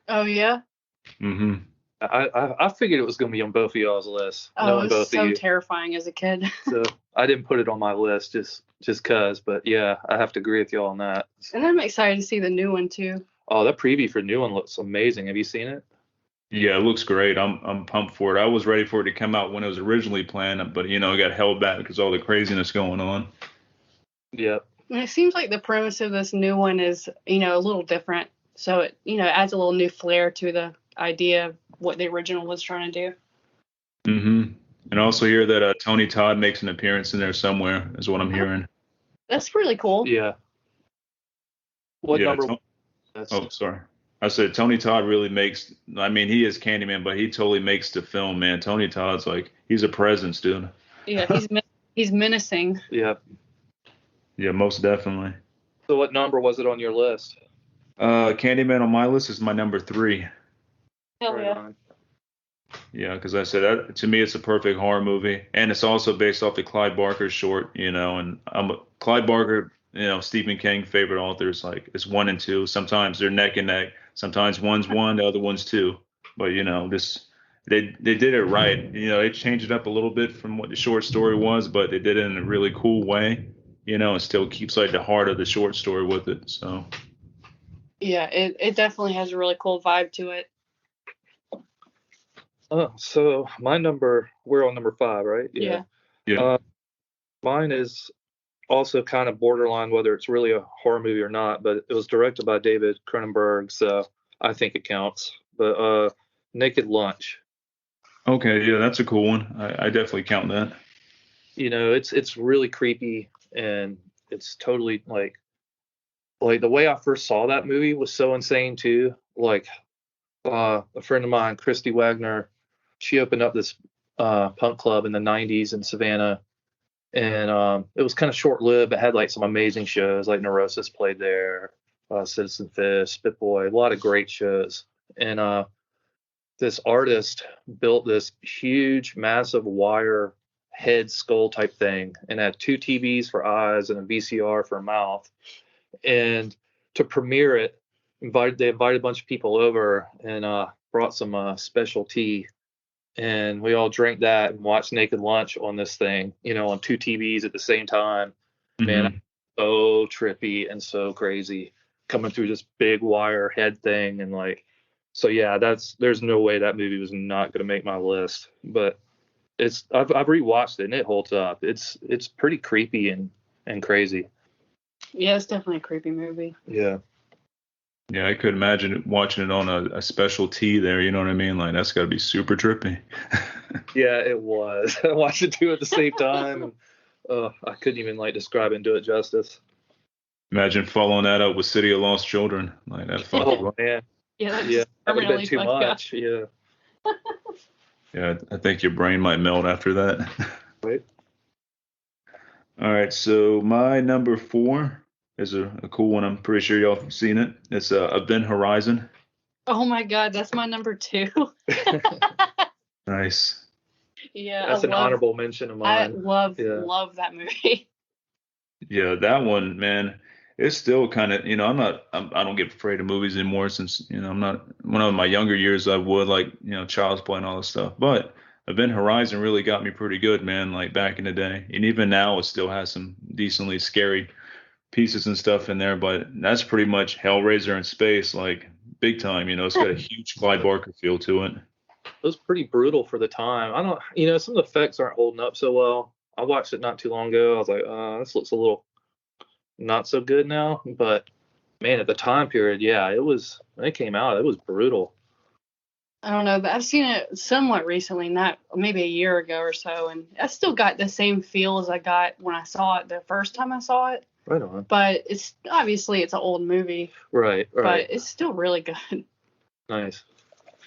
Oh yeah. Mm-hmm. I figured it was going to be on both of y'all's lists. Oh, it was so terrifying as a kid. So I didn't put it on my list just cause, but yeah, I have to agree with y'all on that. And I'm excited to see the new one too. Oh, that preview for the new one looks amazing. Have you seen it? Yeah, it looks great. I'm pumped for it. I was ready for it to come out when it was originally planned, but it got held back because all the craziness going on. Yeah. And it seems like the premise of this new one is, a little different. So it, adds a little new flair to the idea of what the original was trying to do. Mm-hmm. And I also hear that Tony Todd makes an appearance in there somewhere, is what I'm hearing. That's really cool. Yeah. What number? Oh, sorry. I said Tony Todd really makes. I mean, he is Candyman, but he totally makes the film, man. Tony Todd's like, he's a presence, dude. Yeah, he's menacing. Yeah. Yeah, most definitely. So what number was it on your list? Candyman on my list is my number 3. Hell yeah. Yeah, because I said that to me, it's a perfect horror movie, and it's also based off the Clyde Barker short, and Clyde Barker, Stephen King favorite authors. Like it's 1 and 2. Sometimes they're neck and neck. Sometimes one's 1, the other one's 2. But they did it right. They changed it up a little bit from what the short story was, but they did it in a really cool way. And still keeps like the heart of the short story with it. So. Yeah, it definitely has a really cool vibe to it. Oh, so we're on number 5, right? Yeah. Mine is also kind of borderline whether it's really a horror movie or not, but it was directed by David Cronenberg, so I think it counts. But Naked Lunch. Okay, yeah, that's a cool one. I definitely count that. It's really creepy, and it's totally like the way I first saw that movie was so insane too. Like a friend of mine, Christy Wagner, she opened up this punk club in the 90s in Savannah, and it was kind of short-lived. It had like some amazing shows, like Neurosis played there, Citizen Fish, Spit Boy, a lot of great shows. And this artist built this huge, massive wire head skull type thing, and had 2 TVs for eyes and a VCR for a mouth. And to premiere it, they invited a bunch of people over and brought some special tea, and we all drank that and watched Naked Lunch on this thing, on 2 TVs at the same time. Mm-hmm. Man, so trippy and so crazy, coming through this big wire head thing, and so yeah, there's no way that movie was not going to make my list. But I've rewatched it and it holds up. It's pretty creepy and crazy. Yeah, it's definitely a creepy movie. Yeah. Yeah, I could imagine watching it on a special T there. You know what I mean? Like that's got to be super trippy. Yeah, it was. I watched it 2 at the same time. And, I couldn't even describe it and do it justice. Imagine following that up with City of Lost Children. Like that. Oh man. Yeah, that would have been too much. Yeah. Yeah, I think your brain might melt after that. Right. All right, so my number 4 is a cool one. I'm pretty sure y'all have seen it. It's Event Horizon. Oh my God, that's my number 2. Nice. Yeah, that's an honorable mention of mine. I love that movie. Yeah, that one, man. It's still kind of, I don't get afraid of movies anymore since, I'm not, one of my younger years I would Child's Play and all this stuff. But Event Horizon really got me pretty good, man, like back in the day. And even now it still has some decently scary pieces and stuff in there. But that's pretty much Hellraiser in space, like big time. It's got a huge Clyde Barker feel to it. It was pretty brutal for the time. I don't, some of the effects aren't holding up so well. I watched it not too long ago. I was like, this looks a little not so good now, but man, at the time period, yeah, when it came out, it was brutal. I don't know, but I've seen it somewhat recently, not maybe a year ago or so, and I still got the same feel as I got when I saw it the first time I saw it. Right on. But it's obviously it's an old movie. Right. But it's still really good. Nice.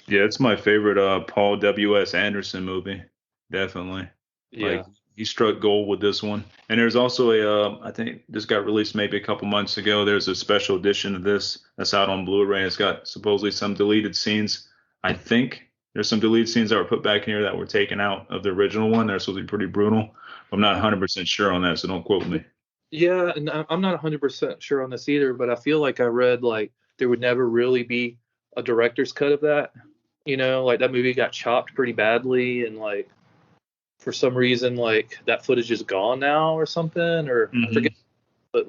Yeah, it's my favorite Paul W.S. Anderson movie. Definitely. Yeah. He struck gold with this one. And there's also I think this got released maybe a couple months ago. There's a special edition of this that's out on Blu-ray. It's got supposedly some deleted scenes. I think there's some deleted scenes that were put back in here that were taken out of the original one. They're supposed to be pretty brutal. I'm not 100% sure on that, so don't quote me. Yeah, and I'm not 100% sure on this either, but I feel like I read there would never really be a director's cut of that. That movie got chopped pretty badly, and for some reason, that footage is gone now or something, or I forget. But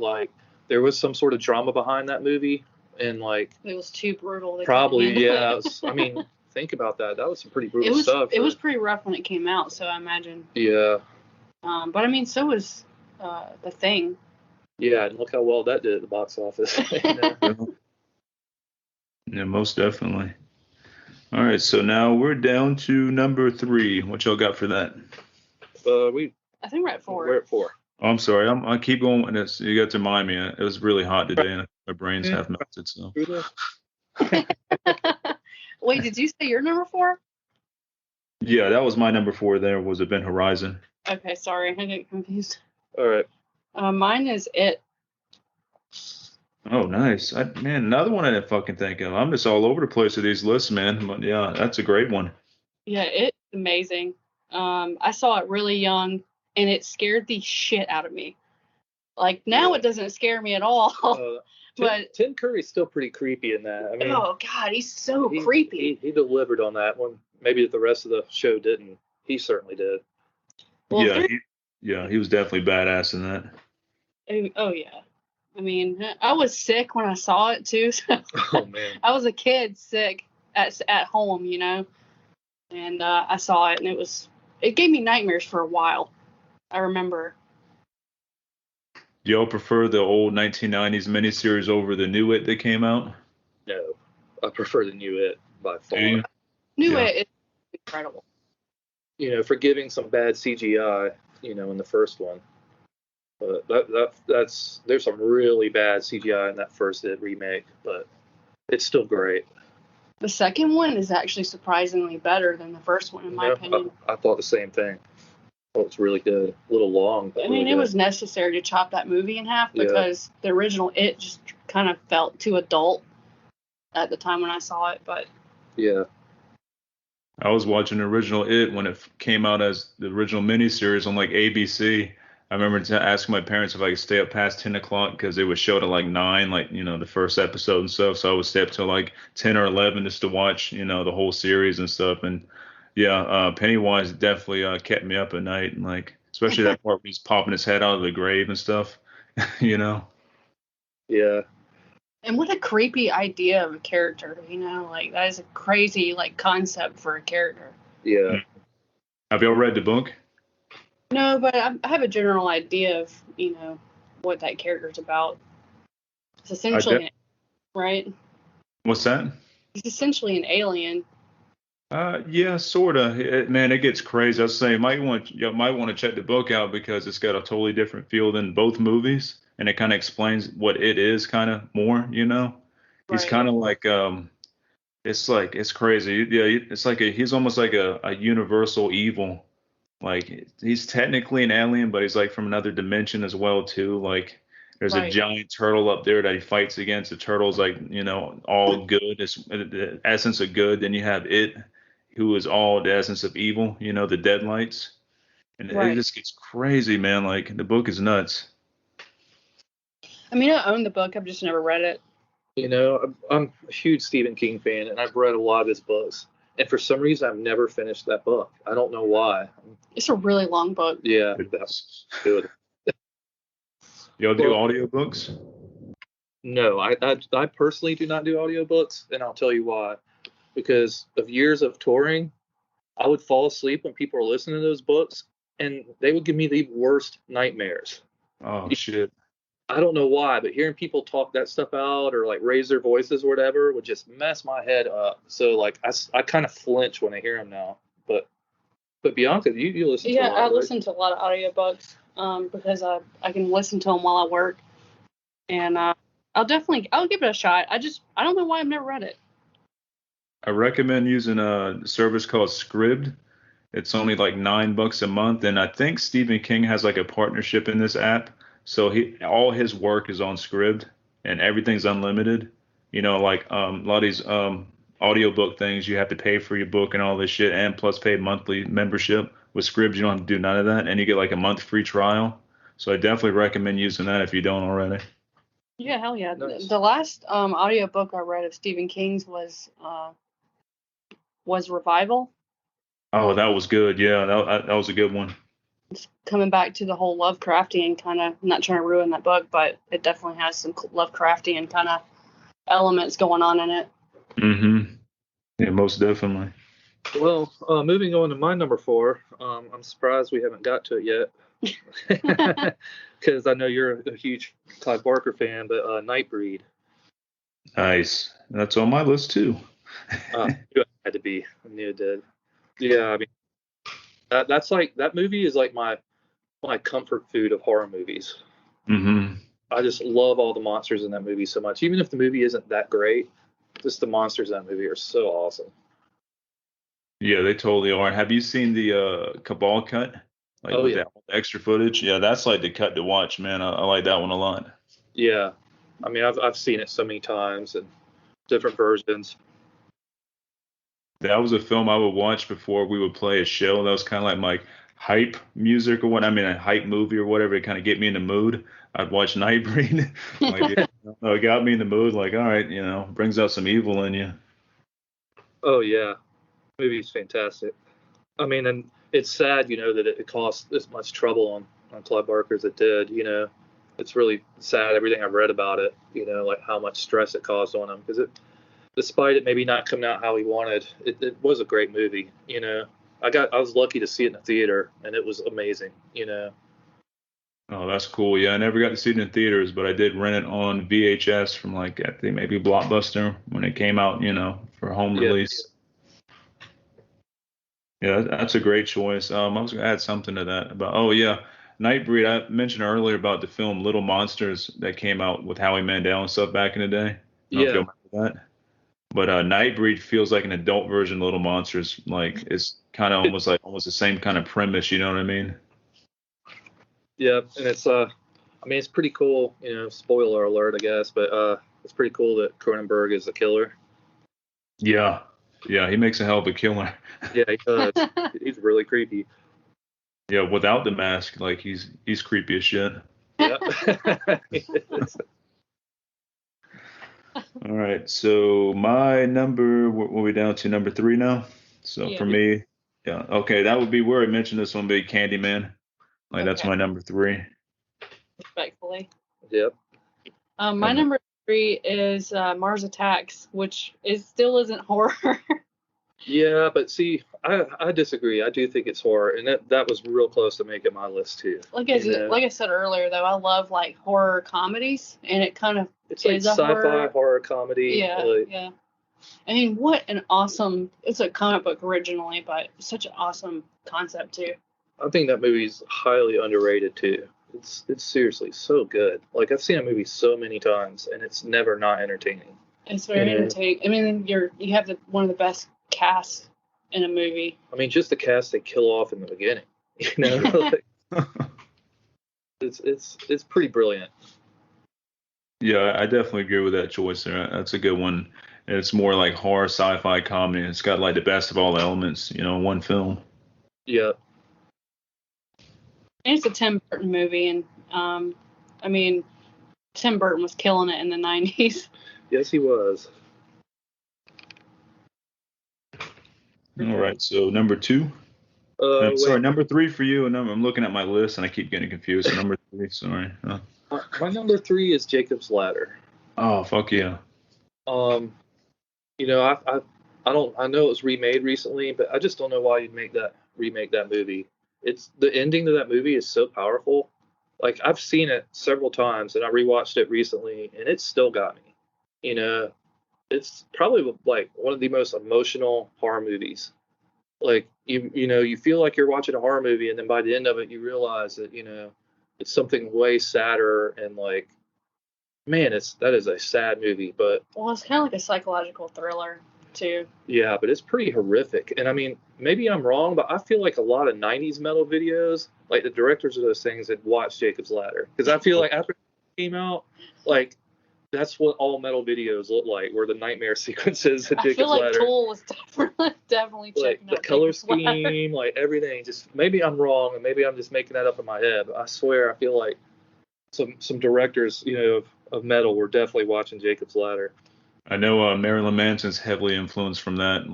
there was some sort of drama behind that movie, and like it was too brutal. Probably, yeah. I mean, think about that. That was some pretty brutal stuff. It was pretty rough when it came out, so I imagine. Yeah. But I mean, so was The Thing. Yeah, and look how well that did at the box office. Yeah, most definitely. All right, so now we're down to number 3. What y'all got for that? I think we're at 4. We're at 4. Oh, I'm sorry. I keep going with this. You got to remind me. It was really hot today, and my brain's half melted. So. Wait, did you say your number 4? Yeah, that was my number 4. There was Event Horizon. Okay, sorry, I get confused. All right. Mine is It. Oh, nice. Man, another one I didn't fucking think of. I'm just all over the place with these lists, man. But yeah, that's a great one. Yeah, it's amazing. I saw it really young, and it scared the shit out of me. Like, now it doesn't scare me at all. But Tim Curry's still pretty creepy in that. I mean, oh, God, he's so creepy. He delivered on that one. Maybe the rest of the show didn't. He certainly did. Well, he was definitely badass in that. Oh, yeah. I mean, I was sick when I saw it, too. So oh, man. I was a kid sick at home, you know. And I saw it, and it gave me nightmares for a while. I remember. Do y'all prefer the old 1990s miniseries over the new It that came out? No, I prefer the new It by far. It is incredible. You know, forgiving some bad CGI, you know, in the first one. But there's some really bad CGI in that first It remake, but it's still great. The second one is actually surprisingly better than the first one, in my opinion. I thought the same thing. Oh, it's really good. A little long, but I mean, really it good. was necessary to chop that movie in half because the original It just kind of felt too adult at the time when I saw it. But yeah, I was watching the original It when it came out as the original miniseries on like ABC. I remember asking my parents if I could stay up past 10 o'clock because they would show it at like 9, like, you know, the first episode and stuff. So I would stay up till like 10 or 11 just to watch, you know, the whole series and stuff. And yeah, Pennywise definitely kept me up at night. And like, especially that part where he's popping his head out of the grave and stuff, you know? Yeah. And what a creepy idea of a character, you know? Like, that is a crazy, like, concept for a character. Yeah. Have y'all read the book? No, but I have a general idea of, you know, what that character's about. It's essentially, right? What's that? He's essentially an alien. Yeah, sorta. Man, it gets crazy. I was saying, you might want to check the book out because it's got a totally different feel than both movies, and it kind of explains what it is kind of more. You know, he's kind of like it's crazy. Yeah, it's like he's almost like a universal evil. Like, he's technically an alien, but he's like from another dimension as well too. Like, there's a giant turtle up there that he fights against. The turtle's like, you know, all good. It's the essence of good. Then you have It, who is all the essence of evil. You know, the deadlights. And it just gets crazy, man. Like, the book is nuts. I mean, I own the book. I've just never read it. You know, I'm a huge Stephen King fan, and I've read a lot of his books. And for some reason, I've never finished that book. I don't know why. It's a really long book. Yeah, that's good. Y'all do audiobooks? No, I personally do not do audiobooks, and I'll tell you why. Because of years of touring, I would fall asleep when people were listening to those books, and they would give me the worst nightmares. Oh, shit. I don't know why, but hearing people talk that stuff out or like raise their voices or whatever would just mess my head up. So like I kind of flinch when I hear them now. But Bianca, you listen to a lot, I listen to a lot of audiobooks because I can listen to them while I work. And I'll give it a shot. I don't know why I've never read it. I recommend using a service called Scribd. It's only like $9 a month. And I think Stephen King has like a partnership in this app. So all his work is on Scribd and everything's unlimited. You know, like a lot of these audiobook things, you have to pay for your book and all this shit and plus pay monthly membership. With Scribd, you don't have to do none of that. And you get like a month free trial. So I definitely recommend using that if you don't already. Yeah, hell yeah. Nice. The last audiobook I read of Stephen King's was Revival. Oh, that was good. Yeah, that was a good one. It's coming back to the whole Lovecraftian kind of, not trying to ruin that book, but it definitely has some Lovecraftian kind of elements going on in it. Mm-hmm. Yeah, most definitely. Well, moving on to my number 4, I'm surprised we haven't got to it yet, because I know you're a huge Clive Barker fan, but Nightbreed. Nice. That's on my list too. It had to be. I knew it did. Yeah, I mean, that's like, that movie is like my comfort food of horror movies. Mm-hmm. I just love all the monsters in that movie so much. Even if the movie isn't that great, just the monsters in that movie are so awesome. Yeah, they totally are. Have you seen the Cabal cut? Like with that extra footage? Yeah, that's like the cut to watch, man. I like that one a lot. Yeah. I mean, I've seen it so many times and different versions. That was a film I would watch before we would play a show. That was kind of like my hype music or what. I mean, a hype movie or whatever to kind of get me in the mood. I'd watch Nightbreed. It got me in the mood. Like, all right, brings out some evil in you. Oh yeah, movie's fantastic. I mean, and it's sad, that it cost this much trouble on Clive Barker as it did. It's really sad. Everything I've read about it, like how much stress it caused on him, because despite it maybe not coming out how he wanted, it was a great movie. I was lucky to see it in the theater, and it was amazing. Oh, that's cool. Yeah, I never got to see it in theaters, but I did rent it on VHS from I think maybe Blockbuster when it came out, for home release. Yeah, that's a great choice. I was going to add something to that about, Nightbreed. I mentioned earlier about the film Little Monsters that came out with Howie Mandel and stuff back in the day. I don't know if you remember that. But Nightbreed feels like an adult version of Little Monsters. Like it's kind of almost the same kind of premise. You know what I mean? Yeah, and it's it's pretty cool. Spoiler alert, I guess, but it's pretty cool that Cronenberg is a killer. Yeah, he makes a hell of a killer. Yeah, he does. He's really creepy. Yeah, without the mask, like he's creepy as shit. Yeah. All right, so my number, what are we down to? Number 3 now? So for me, okay, that would be where I mentioned this one, big Candyman. That's my number 3. Respectfully. Yep. My number 3 is Mars Attacks, which still isn't horror. Yeah, but see, I disagree. I do think it's horror, and that was real close to making my list too. Like I said earlier, though, I love horror comedies, and it kind of it's like sci-fi horror comedy. Yeah. I mean, what an awesome! It's a comic book originally, but such an awesome concept too. I think that movie's highly underrated too. It's seriously so good. Like I've seen a movie so many times, and it's never not entertaining. It's very entertaining. I mean, you have one of the best casts in a movie. I mean, just the cast they kill off in the beginning. It's pretty brilliant. Yeah, I definitely agree with that choice there. That's a good one. And it's more like horror, sci-fi, comedy. It's got the best of all the elements, in one film. Yeah. And it's a Tim Burton movie, and I mean, Tim Burton was killing it in the 90s. Yes, he was. All right, so number 2. Sorry, number 3 for you, and I'm looking at my list and I keep getting confused. So number 3, sorry. My number 3 is Jacob's Ladder. Oh, fuck yeah. I know it was remade recently, but I just don't know why you'd remake that movie. It's the ending to that movie is so powerful. Like I've seen it several times, and I rewatched it recently, and it still got me. It's probably like one of the most emotional horror movies. Like you feel like you're watching a horror movie, and then by the end of it, you realize that it's something way sadder, and like, man, that is a sad movie. But it's kind of like a psychological thriller too. Yeah, but it's pretty horrific. And I mean, maybe I'm wrong, but I feel like a lot of 90s metal videos, like the directors of those things had watched Jacob's Ladder. Because I feel like after it came out, like that's what all metal videos look like, were the nightmare sequences of Jacob's Ladder. I feel like Tool was definitely checking out the color scheme, like everything. Just maybe I'm wrong, and maybe I'm just making that up in my head. But I swear, I feel like some directors, of metal were definitely watching Jacob's Ladder. I know Marilyn Manson's heavily influenced from that,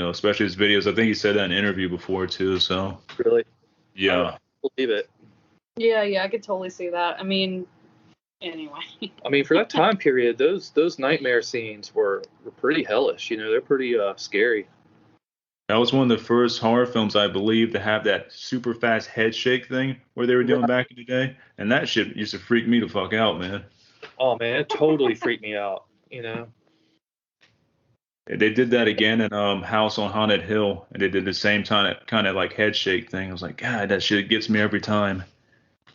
especially his videos. I think he said that in an interview before too. So really, yeah, I believe it. Yeah, I could totally see that. I mean, Anyway. I mean, for that time period, those nightmare scenes were pretty hellish. You know, they're pretty scary. That was one of the first horror films, I believe, to have that super fast head shake thing where they were doing back in the day. And that shit used to freak me the fuck out, man. Oh, man, it totally freaked me out, you know? They did that again in House on Haunted Hill, and they did the same kind of like head shake thing. I was like, God, that shit gets me every time.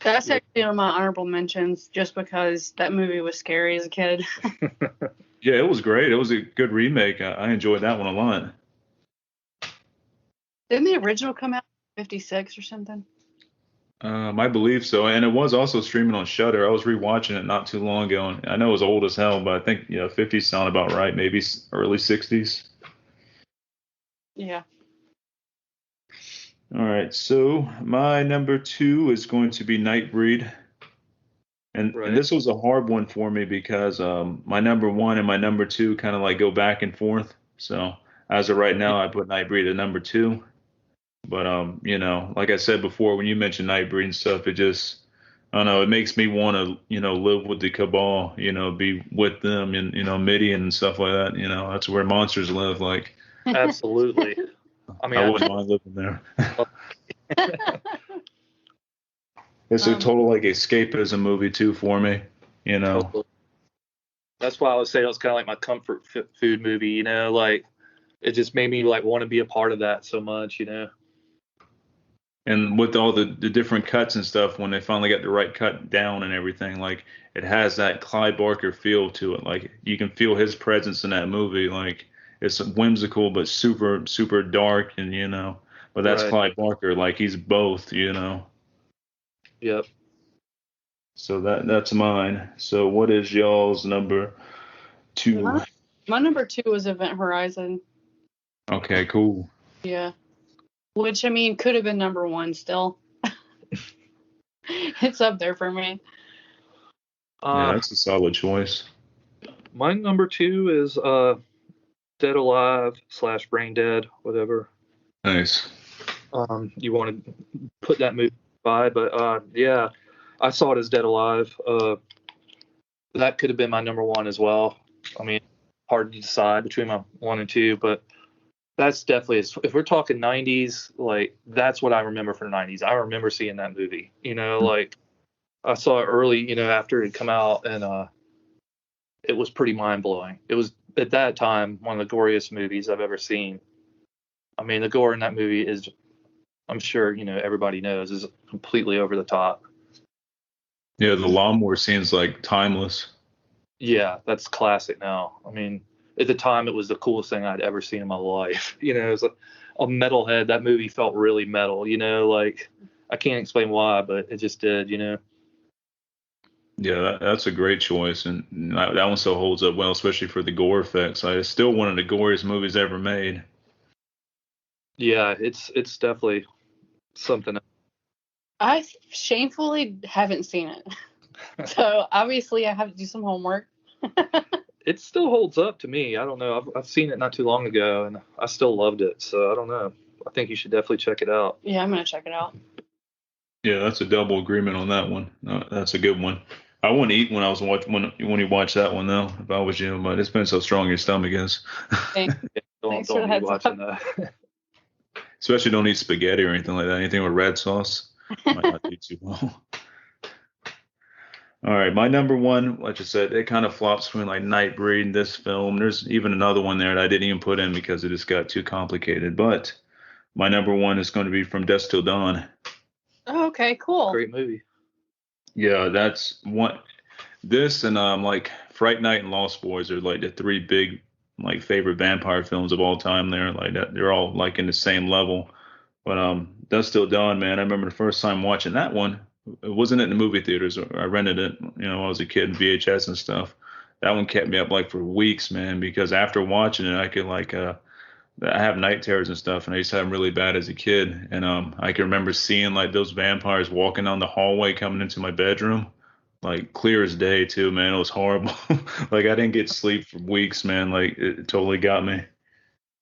That's actually on my honorable mentions, just because that movie was scary as a kid. Yeah, it was great. It was a good remake. I enjoyed that one a lot. Didn't the original come out in 56 or something? I believe so, and it was also streaming on Shudder. I was rewatching it not too long ago, and I know it was old as hell, but I think 50s sound about right, maybe early 60s. Yeah. All right, so my number 2 is going to be Nightbreed, and this was a hard one for me because my number 1 and my number 2 kind of like go back and forth. So as of right now, I put Nightbreed at number 2. But like I said before, when you mentioned Nightbreed and stuff, it just, I don't know, it makes me want to, live with the Cabal, be with them and, Midian and stuff like that. That's where monsters live. Like, absolutely. I mean, I wouldn't mind living there. It's a total like escapism movie too for me. That's why I would say it was kind of like my comfort food movie. Like it just made me like want to be a part of that so much. And with all the different cuts and stuff, when they finally got the right cut down and everything, like it has that Clive Barker feel to it. Like you can feel his presence in that movie. Like it's whimsical but super super dark, and but that's Clive Barker. Like he's both. Yep. So that's mine. So what is y'all's number 2? My number 2 was Event Horizon. Okay, cool. Yeah. Which, I mean, could have been number 1 still. It's up there for me. Yeah, that's a solid choice. My number 2 is Dead Alive / Brain Dead, whatever. Nice. You want to put that movie by, but yeah, I saw it as Dead Alive. That could have been my number 1 as well. I mean, hard to decide between my 1 and 2, but that's definitely, if we're talking 90s, like that's what I remember from the 90s. I remember seeing that movie, like I saw it early, after it had come out, and it was pretty mind blowing. It was at that time one of the goriest movies I've ever seen. I mean, the gore in that movie is, I'm sure, everybody knows, is completely over the top. Yeah, the lawnmower scene's like timeless. Yeah, that's classic now. I mean, at the time, it was the coolest thing I'd ever seen in my life. It was a metalhead. That movie felt really metal, like I can't explain why, but it just did, Yeah, that's a great choice. And that one still holds up well, especially for the gore effects. It's still one of the goriest movies ever made. Yeah, it's definitely something. I shamefully haven't seen it. So obviously I have to do some homework. It still holds up to me. I don't know. I've seen it not too long ago, and I still loved it. So I don't know. I think you should definitely check it out. Yeah, I'm gonna check it out. Yeah, that's a double agreement on that one. That's a good one. I wouldn't eat when I was when you watch that one though. If I was you, but it's been so strong your stomach is. Thanks. Don't be watching that. Especially don't eat spaghetti or anything like that. Anything with red sauce might not do too well. All right, my number 1, like I said, it kind of flops between like Nightbreed and this film. There's even another one there that I didn't even put in because it just got too complicated. But my number 1 is going to be From Dusk Till Dawn. Oh, okay, cool. Great movie. Yeah, that's one. This and like Fright Night and Lost Boys are like the 3 big like favorite vampire films of all time. There, like that, they're all like in the same level. But Dusk Till Dawn, man, I remember the first time watching that one. It wasn't in the movie theaters. I rented it, when I was a kid in VHS and stuff. That one kept me up like for weeks, man, because after watching it, I could like, I have night terrors and stuff, and I used to have them really bad as a kid. And I can remember seeing like those vampires walking down the hallway coming into my bedroom, like clear as day too, man. It was horrible. Like I didn't get sleep for weeks, man. Like it totally got me.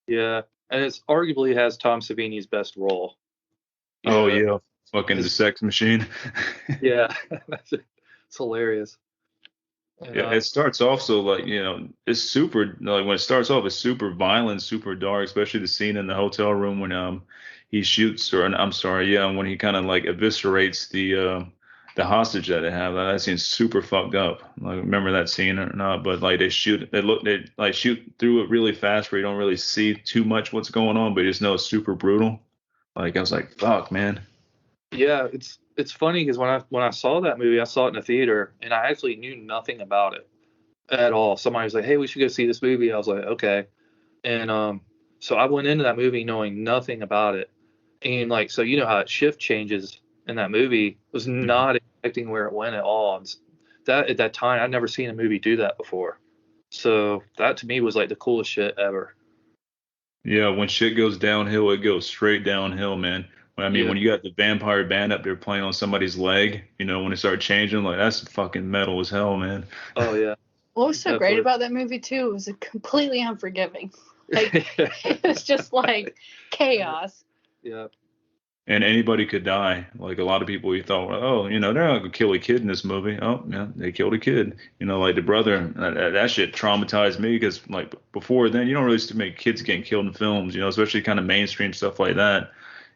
Yeah, and it's arguably has Tom Savini's best role. Yeah. Fucking the sex machine. Yeah, it's hilarious. And, Yeah, it starts off so like, it's super like when it starts off it's super violent, super dark, especially the scene in the hotel room when he shoots or I'm sorry, yeah, when he kind of like eviscerates the hostage that they have. That scene's super fucked up. Like remember that scene or not? But like they like shoot through it really fast where you don't really see too much what's going on, but you just know it's super brutal. Like I was like, fuck, man. yeah, it's funny because when I saw that movie, I saw it in the theater, and I actually knew nothing about it at all. Somebody was like, "Hey, we should go see this movie." I was like, "Okay," and so I went into that movie knowing nothing about it, and like, so you know how it shift changes in that movie. Was not expecting where it went at all. That at that time, I'd never seen a movie do that before, so that to me was like the coolest shit ever. Yeah, when shit goes downhill, it goes straight downhill, man. I mean, Yeah. when you got the vampire band up there playing on somebody's leg, when it started changing, like that's fucking metal as hell, man. Oh yeah. What was so great Definitely. about that movie too was it completely unforgiving. Like it was just like chaos. Yeah. And anybody could die. Like a lot of people, you thought, well, oh, they're not gonna kill a kid in this movie. Oh, yeah, they killed a kid. Like the brother. That shit traumatized me because like before then, you don't really used to make kids getting killed in films. Especially kind of mainstream stuff like that.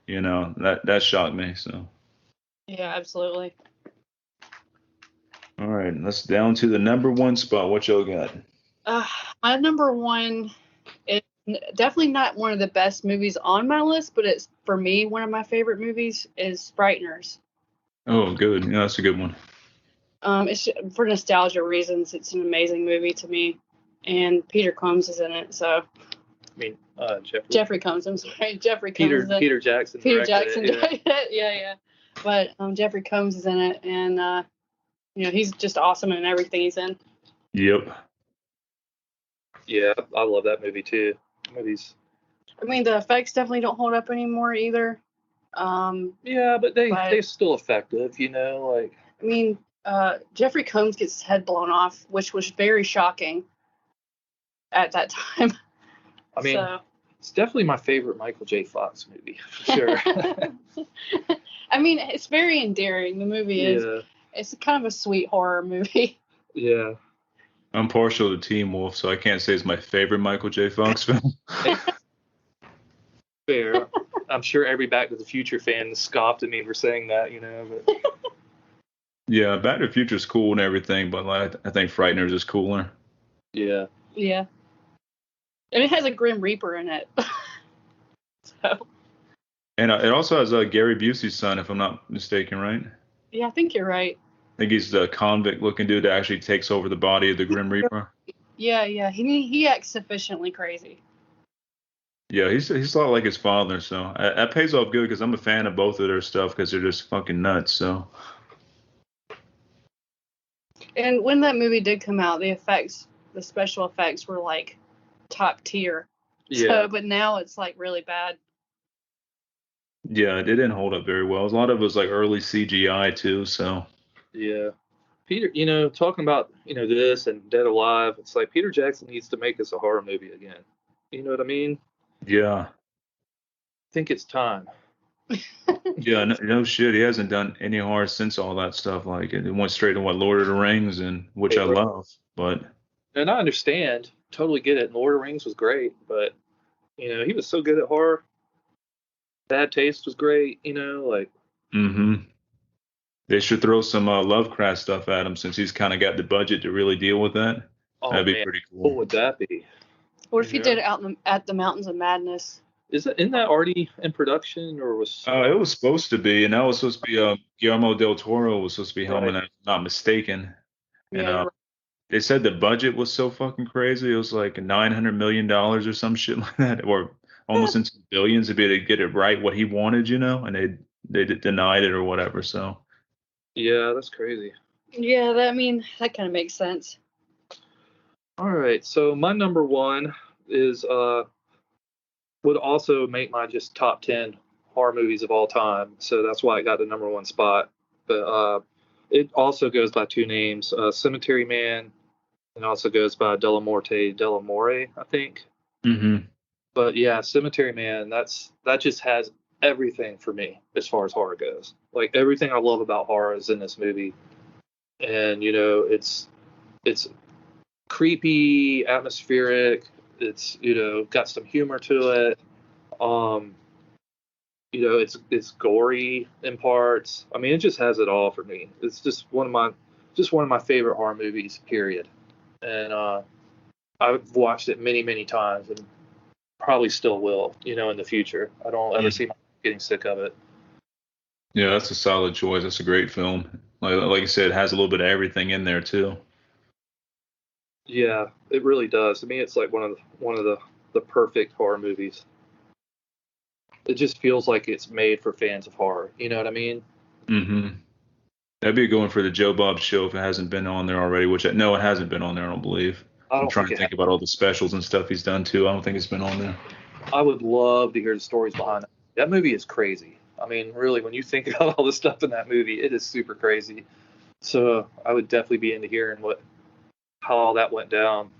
That shocked me. So. Yeah, absolutely. All right, let's down to the number one spot. What y'all got? My number one is definitely not one of the best movies on my list, but it's for me one of my favorite movies is Frighteners. Oh, good. Yeah, that's a good one. It's for nostalgia reasons. It's an amazing movie to me, and Peter Combs is in it. So I mean, Jeffrey Combs. I'm sorry, Jeffrey Combs. Peter Jackson. Peter Jackson. Yeah. But Jeffrey Combs is in it, and he's just awesome in everything he's in. Yep. Yeah, I love that movie too. Movies. I mean, the effects definitely don't hold up anymore either. Yeah, but they're still effective, like. I mean, Jeffrey Combs gets his head blown off, which was very shocking at that time. I mean, it's definitely my favorite Michael J. Fox movie, for sure. I mean, it's very endearing. The movie is. It's kind of a sweet horror movie. Yeah. I'm partial to Teen Wolf, so I can't say it's my favorite Michael J. Fox film. Fair. I'm sure every Back to the Future fan scoffed at me for saying that, But... Yeah, Back to the Future is cool and everything, but like, I think Frighteners is cooler. Yeah. Yeah. And it has a Grim Reaper in it. So. And it also has Gary Busey's son, if I'm not mistaken, right? Yeah, I think you're right. I think he's the convict-looking dude that actually takes over the body of the Grim Reaper. Yeah. He acts sufficiently crazy. Yeah, he's a lot like his father, so that pays off good because I'm a fan of both of their stuff because they're just fucking nuts. So. And when that movie did come out, the special effects were like top tier. Yeah. So, but now it's like really bad. Yeah, it didn't hold up very well. A lot of it was like early CGI too, so. Yeah. Peter, talking about, this and Dead Alive, it's like Peter Jackson needs to make us a horror movie again. You know what I mean? Yeah. I think it's time. Yeah, no shit. He hasn't done any horror since all that stuff. Like it went straight to Lord of the Rings, and which I love. But. And I understand, totally get it. Lord of the Rings was great, but he was so good at horror. Bad Taste was great, like. Mm-hmm. They should throw some Lovecraft stuff at him since he's kind of got the budget to really deal with that. Oh, that'd be pretty cool. What would that be? What if he did it out at the Mountains of Madness? Isn't that already in production, or was? It was supposed to be, and that was supposed to be Guillermo del Toro was supposed to be helming it, if I'm not mistaken. And they said the budget was so fucking crazy. It was like $900 million or some shit like that, or almost into billions to be able to get it right what he wanted, and they denied it or whatever. So. Yeah, that's crazy. Yeah, that kind of makes sense. All right, so my number one is would also make my just top 10 horror movies of all time. So that's why I got the number one spot. But it also goes by two names, Cemetery Man, and also goes by Delamore, I think. Mm-hmm. But yeah, Cemetery Man, that just has everything for me as far as horror goes. Like everything I love about horror is in this movie. And it's it's creepy, atmospheric. It's, got some humor to it. It's gory in parts. I mean, it just has it all for me. It's just one of my favorite horror movies, period. And I've watched it many, many times, and probably still will, in the future. I don't ever see myself getting sick of it. Yeah, that's a solid choice. That's a great film. Like you said, it has a little bit of everything in there too. Yeah, it really does. To me, it's like one of the perfect horror movies. It just feels like it's made for fans of horror. You know what I mean? Mm-hmm. That'd be a good one for the Joe Bob show if it hasn't been on there already, which it hasn't been on there, I don't believe. I'm trying to think about all the specials and stuff he's done too. I don't think it's been on there. I would love to hear the stories behind it. That movie is crazy. I mean, really, when you think about all the stuff in that movie, it is super crazy. So I would definitely be into hearing how all that went down.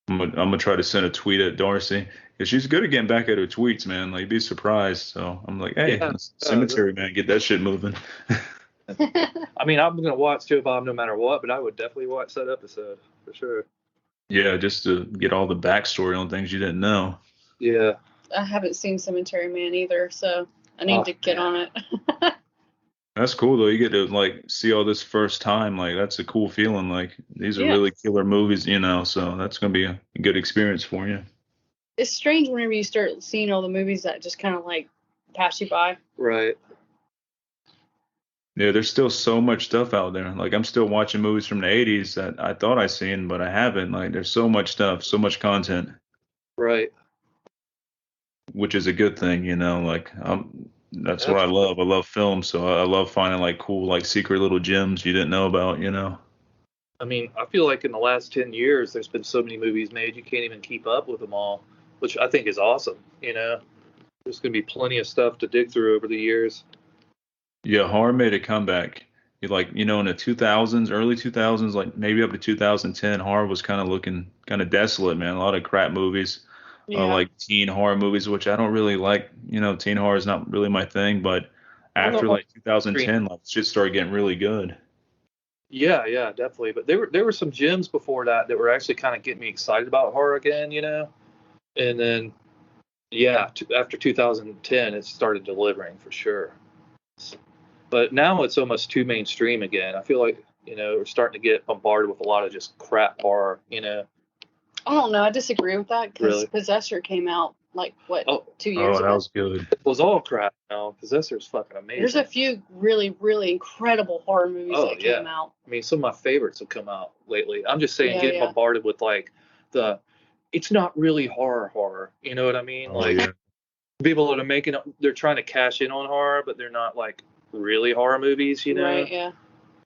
I'm gonna try to send a tweet at Darcy because she's good at getting back at her tweets, man. Like, you'd be surprised. So I'm like, hey, cemetery man, get that shit moving. I mean, I'm gonna watch Joe Bob no matter what, but I would definitely watch that episode for sure. Yeah, just to get all the backstory on things you didn't know. Yeah. I haven't seen Cemetery Man either, so I need to get on it. That's cool though. You get to like see all this first time. Like, that's a cool feeling. Like, these are really killer movies, so that's gonna be a good experience for you. It's strange whenever you start seeing all the movies that just kind of like pass you by. Right. Yeah, there's still so much stuff out there. Like, I'm still watching movies from the 80s that I thought I seen, but I haven't. Like, there's so much stuff, so much content. Right. Which is a good thing, Like, that's what I love. I love film, so I love finding like cool, like secret little gems you didn't know about, I mean, I feel like in the last 10 years, there's been so many movies made, you can't even keep up with them all, which I think is awesome. There's going to be plenty of stuff to dig through over the years. Yeah, horror made a comeback. In the 2000s, early 2000s, like maybe up to 2010, horror was kind of looking kind of desolate, man. A lot of crap movies, like teen horror movies, which I don't really like. Teen horror is not really my thing. But after like 2010, like shit started getting really good. Yeah, definitely. But there were some gems before that were actually kind of getting me excited about horror again, And then, after 2010, it started delivering for sure. But now it's almost too mainstream again. I feel like, we're starting to get bombarded with a lot of just crap horror, I don't know. I disagree with that because Really? Possessor came out 2 years ago. Oh, that was good. It was all crap now. Possessor's fucking amazing. There's a few really, really incredible horror movies that came out. I mean, some of my favorites have come out lately. I'm just saying, getting bombarded with it's not really horror. You know what I mean? People that are they're trying to cash in on horror, but they're not like really horror movies, Right, yeah.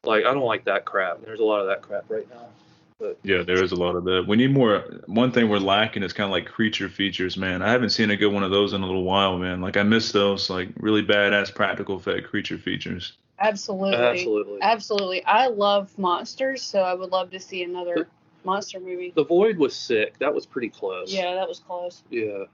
Like, I don't like that crap. There's a lot of that crap right now. But yeah, there is a lot of that. We need more. One thing we're lacking is kind of like creature features, man. I haven't seen a good one of those in a little while, man. Like, I miss those, like, really badass practical effect creature features. Absolutely. I love monsters, so I would love to see another monster movie. The Void was sick. That was pretty close. Yeah, that was close. Yeah.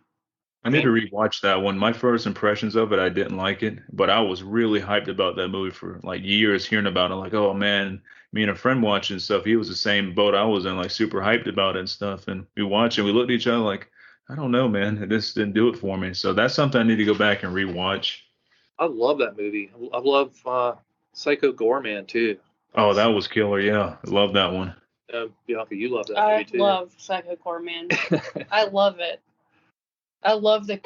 I need to rewatch that one. My first impressions of it, I didn't like it, but I was really hyped about that movie for like years, hearing about it. Like, oh man, me and a friend watching stuff. He was the same boat I was in, like super hyped about it and stuff. And we watched it. We looked at each other like, I don't know, man. This didn't do it for me. So that's something I need to go back and rewatch. I love that movie. I love Psycho Goreman too. Oh, that was killer. Yeah, I love that one. Bianca, you love that movie too. I love Psycho Goreman. I love it. I love the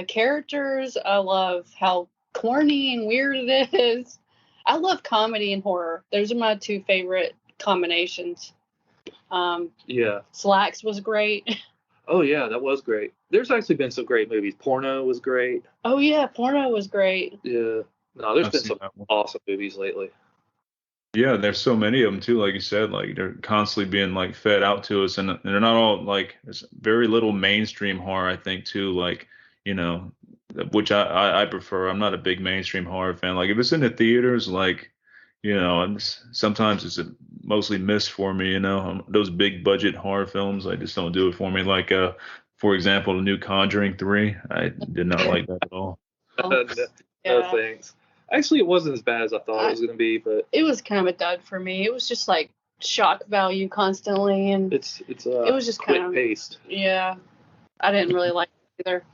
characters. I love how corny and weird it is. I love comedy and horror. Those are my two favorite combinations. Slacks was great. Oh yeah, that was great. There's actually been some great movies. Porno was great. Oh yeah, Porno was great. Yeah. No, there's been some awesome movies lately. Yeah, there's so many of them too. Like you said, like they're constantly being like fed out to us, and they're not all like, there's very little mainstream horror, I think too. Like, which I prefer. I'm not a big mainstream horror fan. Like if it's in the theaters, like, sometimes it's mostly missed for me. Those big budget horror films, I just don't do it for me. Like for example, the new Conjuring 3, I did not like that at all. No thanks. Actually, it wasn't as bad as I thought it was going to be, but it was kind of a dud for me. It was just like shock value constantly, and It was just quick kind of paced. Yeah, I didn't really like it either.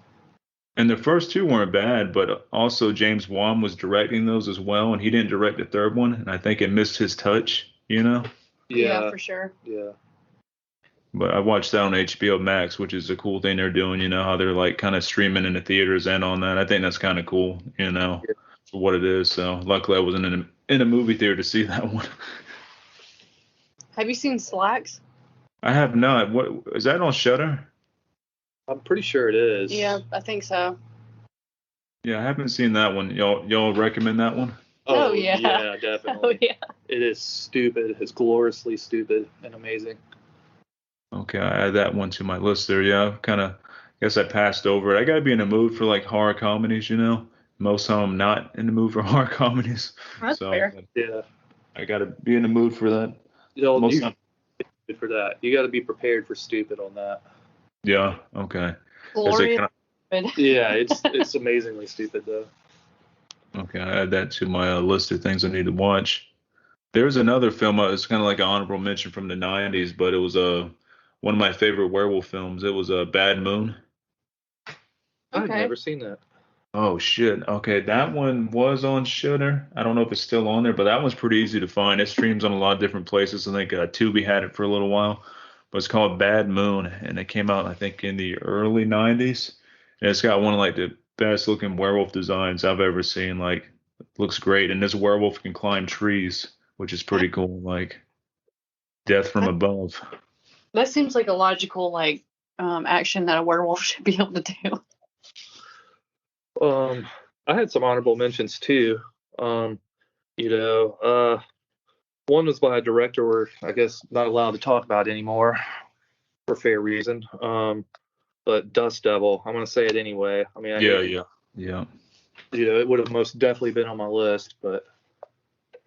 And the first two weren't bad, but also James Wan was directing those as well, and he didn't direct the third one, and I think it missed his touch, you know? Yeah, for sure. Yeah. But I watched that on HBO Max, which is a cool thing they're doing, you know, how they're like kind of streaming in the theaters and on that. I think that's kind of cool, you know, for what it is. So luckily I wasn't in a movie theater to see that one. Have you seen Slacks? I have not. What is that on Shudder? I'm pretty sure it is. Yeah, I think so. Yeah, I haven't seen that one. Y'all recommend that one? Oh, yeah. Yeah, definitely. Oh, yeah. It is stupid. It's gloriously stupid and amazing. Okay, I add that one to my list there. Yeah, guess I passed over it. I gotta be in the mood for like horror comedies, you know. Most of them I'm not in the mood for horror comedies. That's fair. Yeah. I gotta be in the mood for that. You for that. You got to be prepared for stupid on that. Yeah. Okay. Glorious. Yeah, it's amazingly stupid though. Okay, I add that to my list of things I need to watch. There's another film. It's kind of like an honorable mention from the '90s, but it was one of my favorite werewolf films. It was Bad Moon. I've never seen that. Oh shit. Okay, that one was on Shudder. I don't know if it's still on there, but that one's pretty easy to find. It streams on a lot of different places. I think Tubi had it for a little while, but it's called Bad Moon, and it came out I think in the early '90s. And it's got one of like the best looking werewolf designs I've ever seen. Like, it looks great, and this werewolf can climb trees, which is pretty cool. Like, death from above. That seems like a logical action that a werewolf should be able to do. I had some honorable mentions too. One was by a director we're, I guess, not allowed to talk about anymore for fair reason. But Dust Devil, I'm gonna say it anyway. I mean, Yeah. It would have most definitely been on my list, but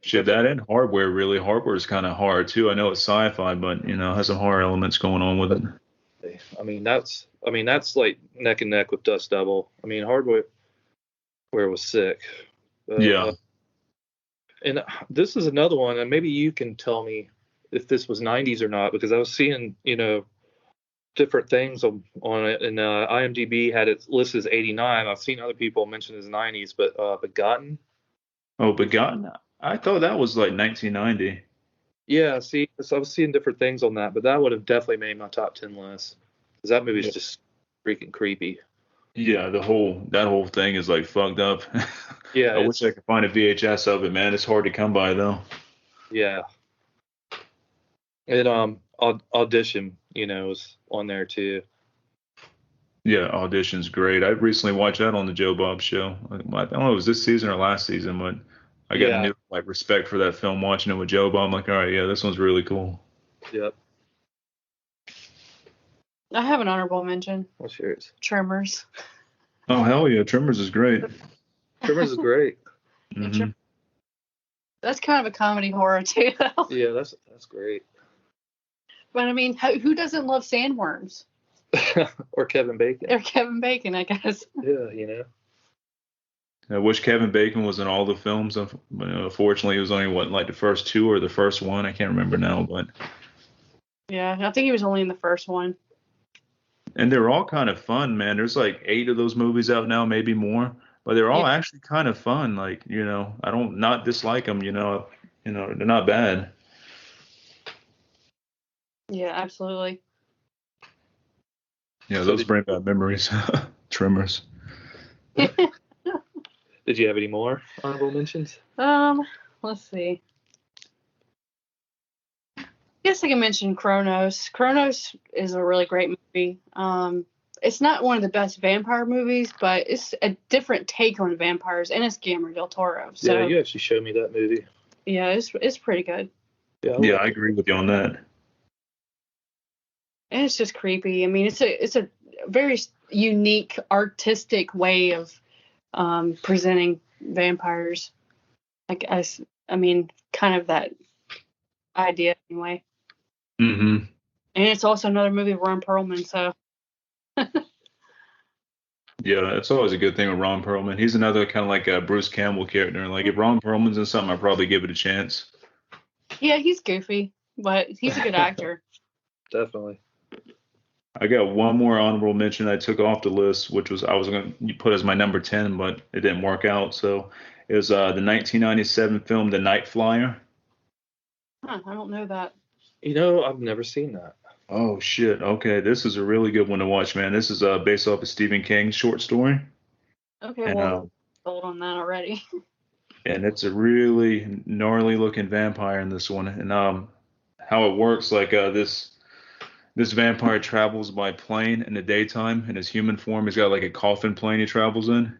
shit, that and Hardware really. Hardware is kind of hard too. I know it's sci-fi, but has some horror elements going on with it. I mean, that's like neck and neck with Dust Devil. I mean, Hardware was sick. Yeah. And this is another one, and maybe you can tell me if this was 90s or not, because I was seeing, different things on it, and IMDb had it listed as 89. I've seen other people mention it as 90s, but Begotten. Oh, Begotten? I thought that was like 1990. Yeah, see, so I was seeing different things on that, but that would have definitely made my top 10 list, because that movie's just freaking creepy. Yeah, that whole thing is like fucked up. Yeah, I wish I could find a VHS of it, man. It's hard to come by though. Yeah. And Audition, was on there too. Yeah, Audition's great. I recently watched that on the Joe Bob show. I don't know if it was this season or last season, but I got a new respect for that film watching it with Joe Bob. I'm like, all right, yeah, this one's really cool. Yep. I have an honorable mention. What's yours? Tremors. Oh, hell yeah. Tremors is great. Tremors is great. Mm-hmm. That's kind of a comedy horror too, though. Yeah, that's great. But I mean, who doesn't love sandworms? Or Kevin Bacon. Or Kevin Bacon, I guess. Yeah, I wish Kevin Bacon was in all the films. Unfortunately, he was only like the first two or the first one. I can't remember now, but yeah, I think he was only in the first one. And they're all kind of fun, man. There's like 8 of those movies out now, maybe more, but they're all actually kind of fun. Like, I don't not dislike them. They're not bad. Yeah, absolutely. Yeah, those bring back memories. Tremors. Did you have any more honorable mentions? Let's see. I guess I can mention Kronos. Kronos is a really great movie. It's not one of the best vampire movies, but it's a different take on vampires, and it's Guillermo del Toro. So, yeah, you actually showed me that movie. Yeah, it's pretty good. Yeah, I agree with you on that. And it's just creepy. I mean, it's a very unique artistic way of presenting vampires. I mean, kind of that idea anyway. Mm-hmm. And it's also another movie of Ron Perlman, so. Yeah, it's always a good thing with Ron Perlman. He's another kind of like a Bruce Campbell character. Like, if Ron Perlman's in something, I'd probably give it a chance. Yeah, he's goofy. but he's a good actor. Definitely. I got one more honorable mention I took off the list, which was I was going to put as my number 10, but it didn't work out. So it was the 1997 film The Night Flyer. Huh, I don't know that. I've never seen that. Oh shit. Okay, this is a really good one to watch, man. This is based off a Stephen King short story. Okay, And, well, sold on that already. and it's a really gnarly looking vampire in this one. And how it works, like this vampire travels by plane in the daytime. In his human form, he's got like a coffin plane he travels in,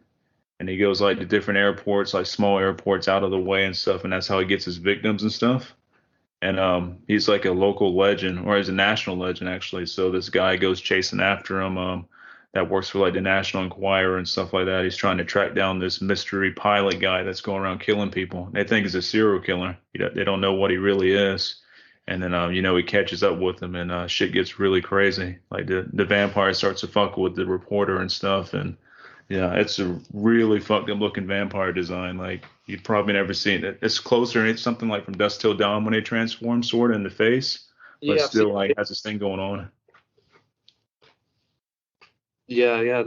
and he goes like to different airports, like small airports out of the way and stuff. And that's how he gets his victims and stuff. And he's like a local legend, or he's a national legend actually. So this guy goes chasing after him. That works for like the National Enquirer and stuff like that. He's trying to track down this mystery pilot guy that's going around killing people. They think he's a serial killer. They don't know what he really is. And then he catches up with him, and shit gets really crazy. Like the vampire starts to fuck with the reporter and stuff. And yeah, it's a really fucked up looking vampire design. Like you've probably never seen it. It's closer. It's something like From Dusk Till Dawn when they transform, sort of in the face, but Yeah, still like has this thing going on. Yeah.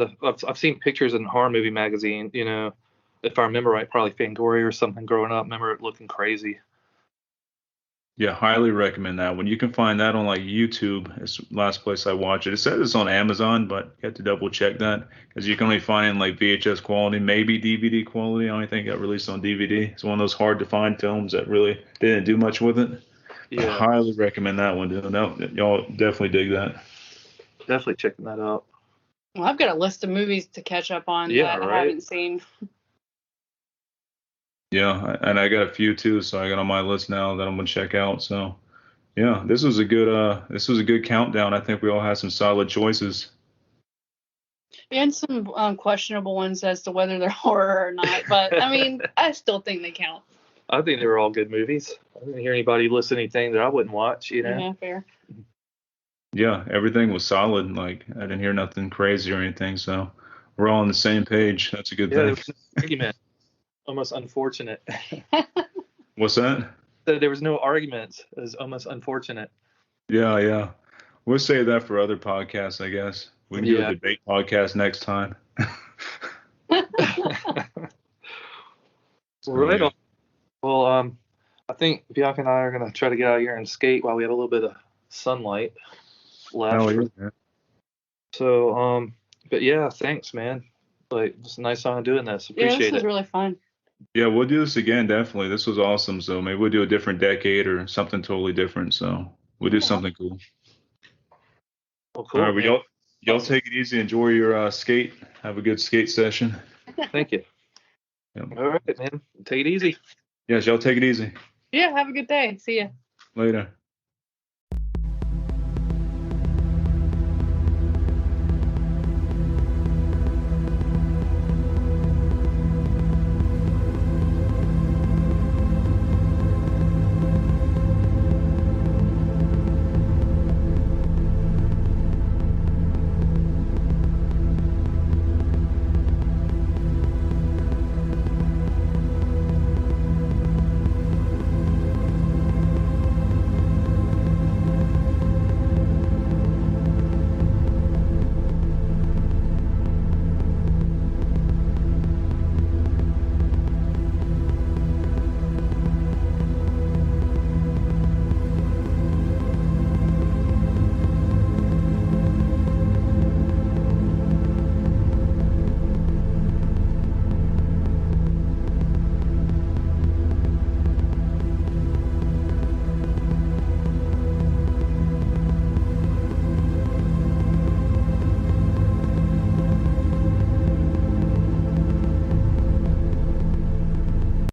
I've seen pictures in horror movie magazine. If I remember right, probably Fangoria or something. Growing up, remember it looking crazy. Yeah, highly recommend that one. You can find that on like YouTube. It's the last place I watch it. It says it's on Amazon, but you have to double check that because you can only find it in like VHS quality, maybe DVD quality. I only think it got released on DVD. It's one of those hard to find films that really they didn't do much with it. Yeah. I highly recommend that one, dude. No, y'all definitely dig that. Definitely checking that out. Well, I've got a list of movies to catch up on that I haven't seen. Yeah, and I got a few too, so I got on my list now that I'm gonna check out. So, yeah, this was a good countdown. I think we all had some solid choices. And some questionable ones as to whether they're horror or not. But I mean, I still think they count. I think they were all good movies. I didn't hear anybody list anything that I wouldn't watch. Yeah, fair. Yeah, everything was solid. Like I didn't hear nothing crazy or anything. So we're all on the same page. That's a good thing. There was no argument. Almost unfortunate. What's that? There was no arguments. It was almost unfortunate. Yeah. We'll save that for other podcasts, I guess. We can do a debate podcast next time. Right on. Well, I think Bianca and I are gonna try to get out here and skate while we have a little bit of sunlight left. Oh, yeah. So, but yeah, thanks, man. Like, it's a nice time doing this. Appreciate this was really fun. Yeah, we'll do this again, definitely. This was awesome. So maybe we'll do a different decade or something totally different. So we'll do something cool. Well, cool. All right, y'all take it easy. Enjoy your skate. Have a good skate session. Thank you. Yep. All right, man. Take it easy. Yes, y'all take it easy. Yeah, have a good day. See ya. Later.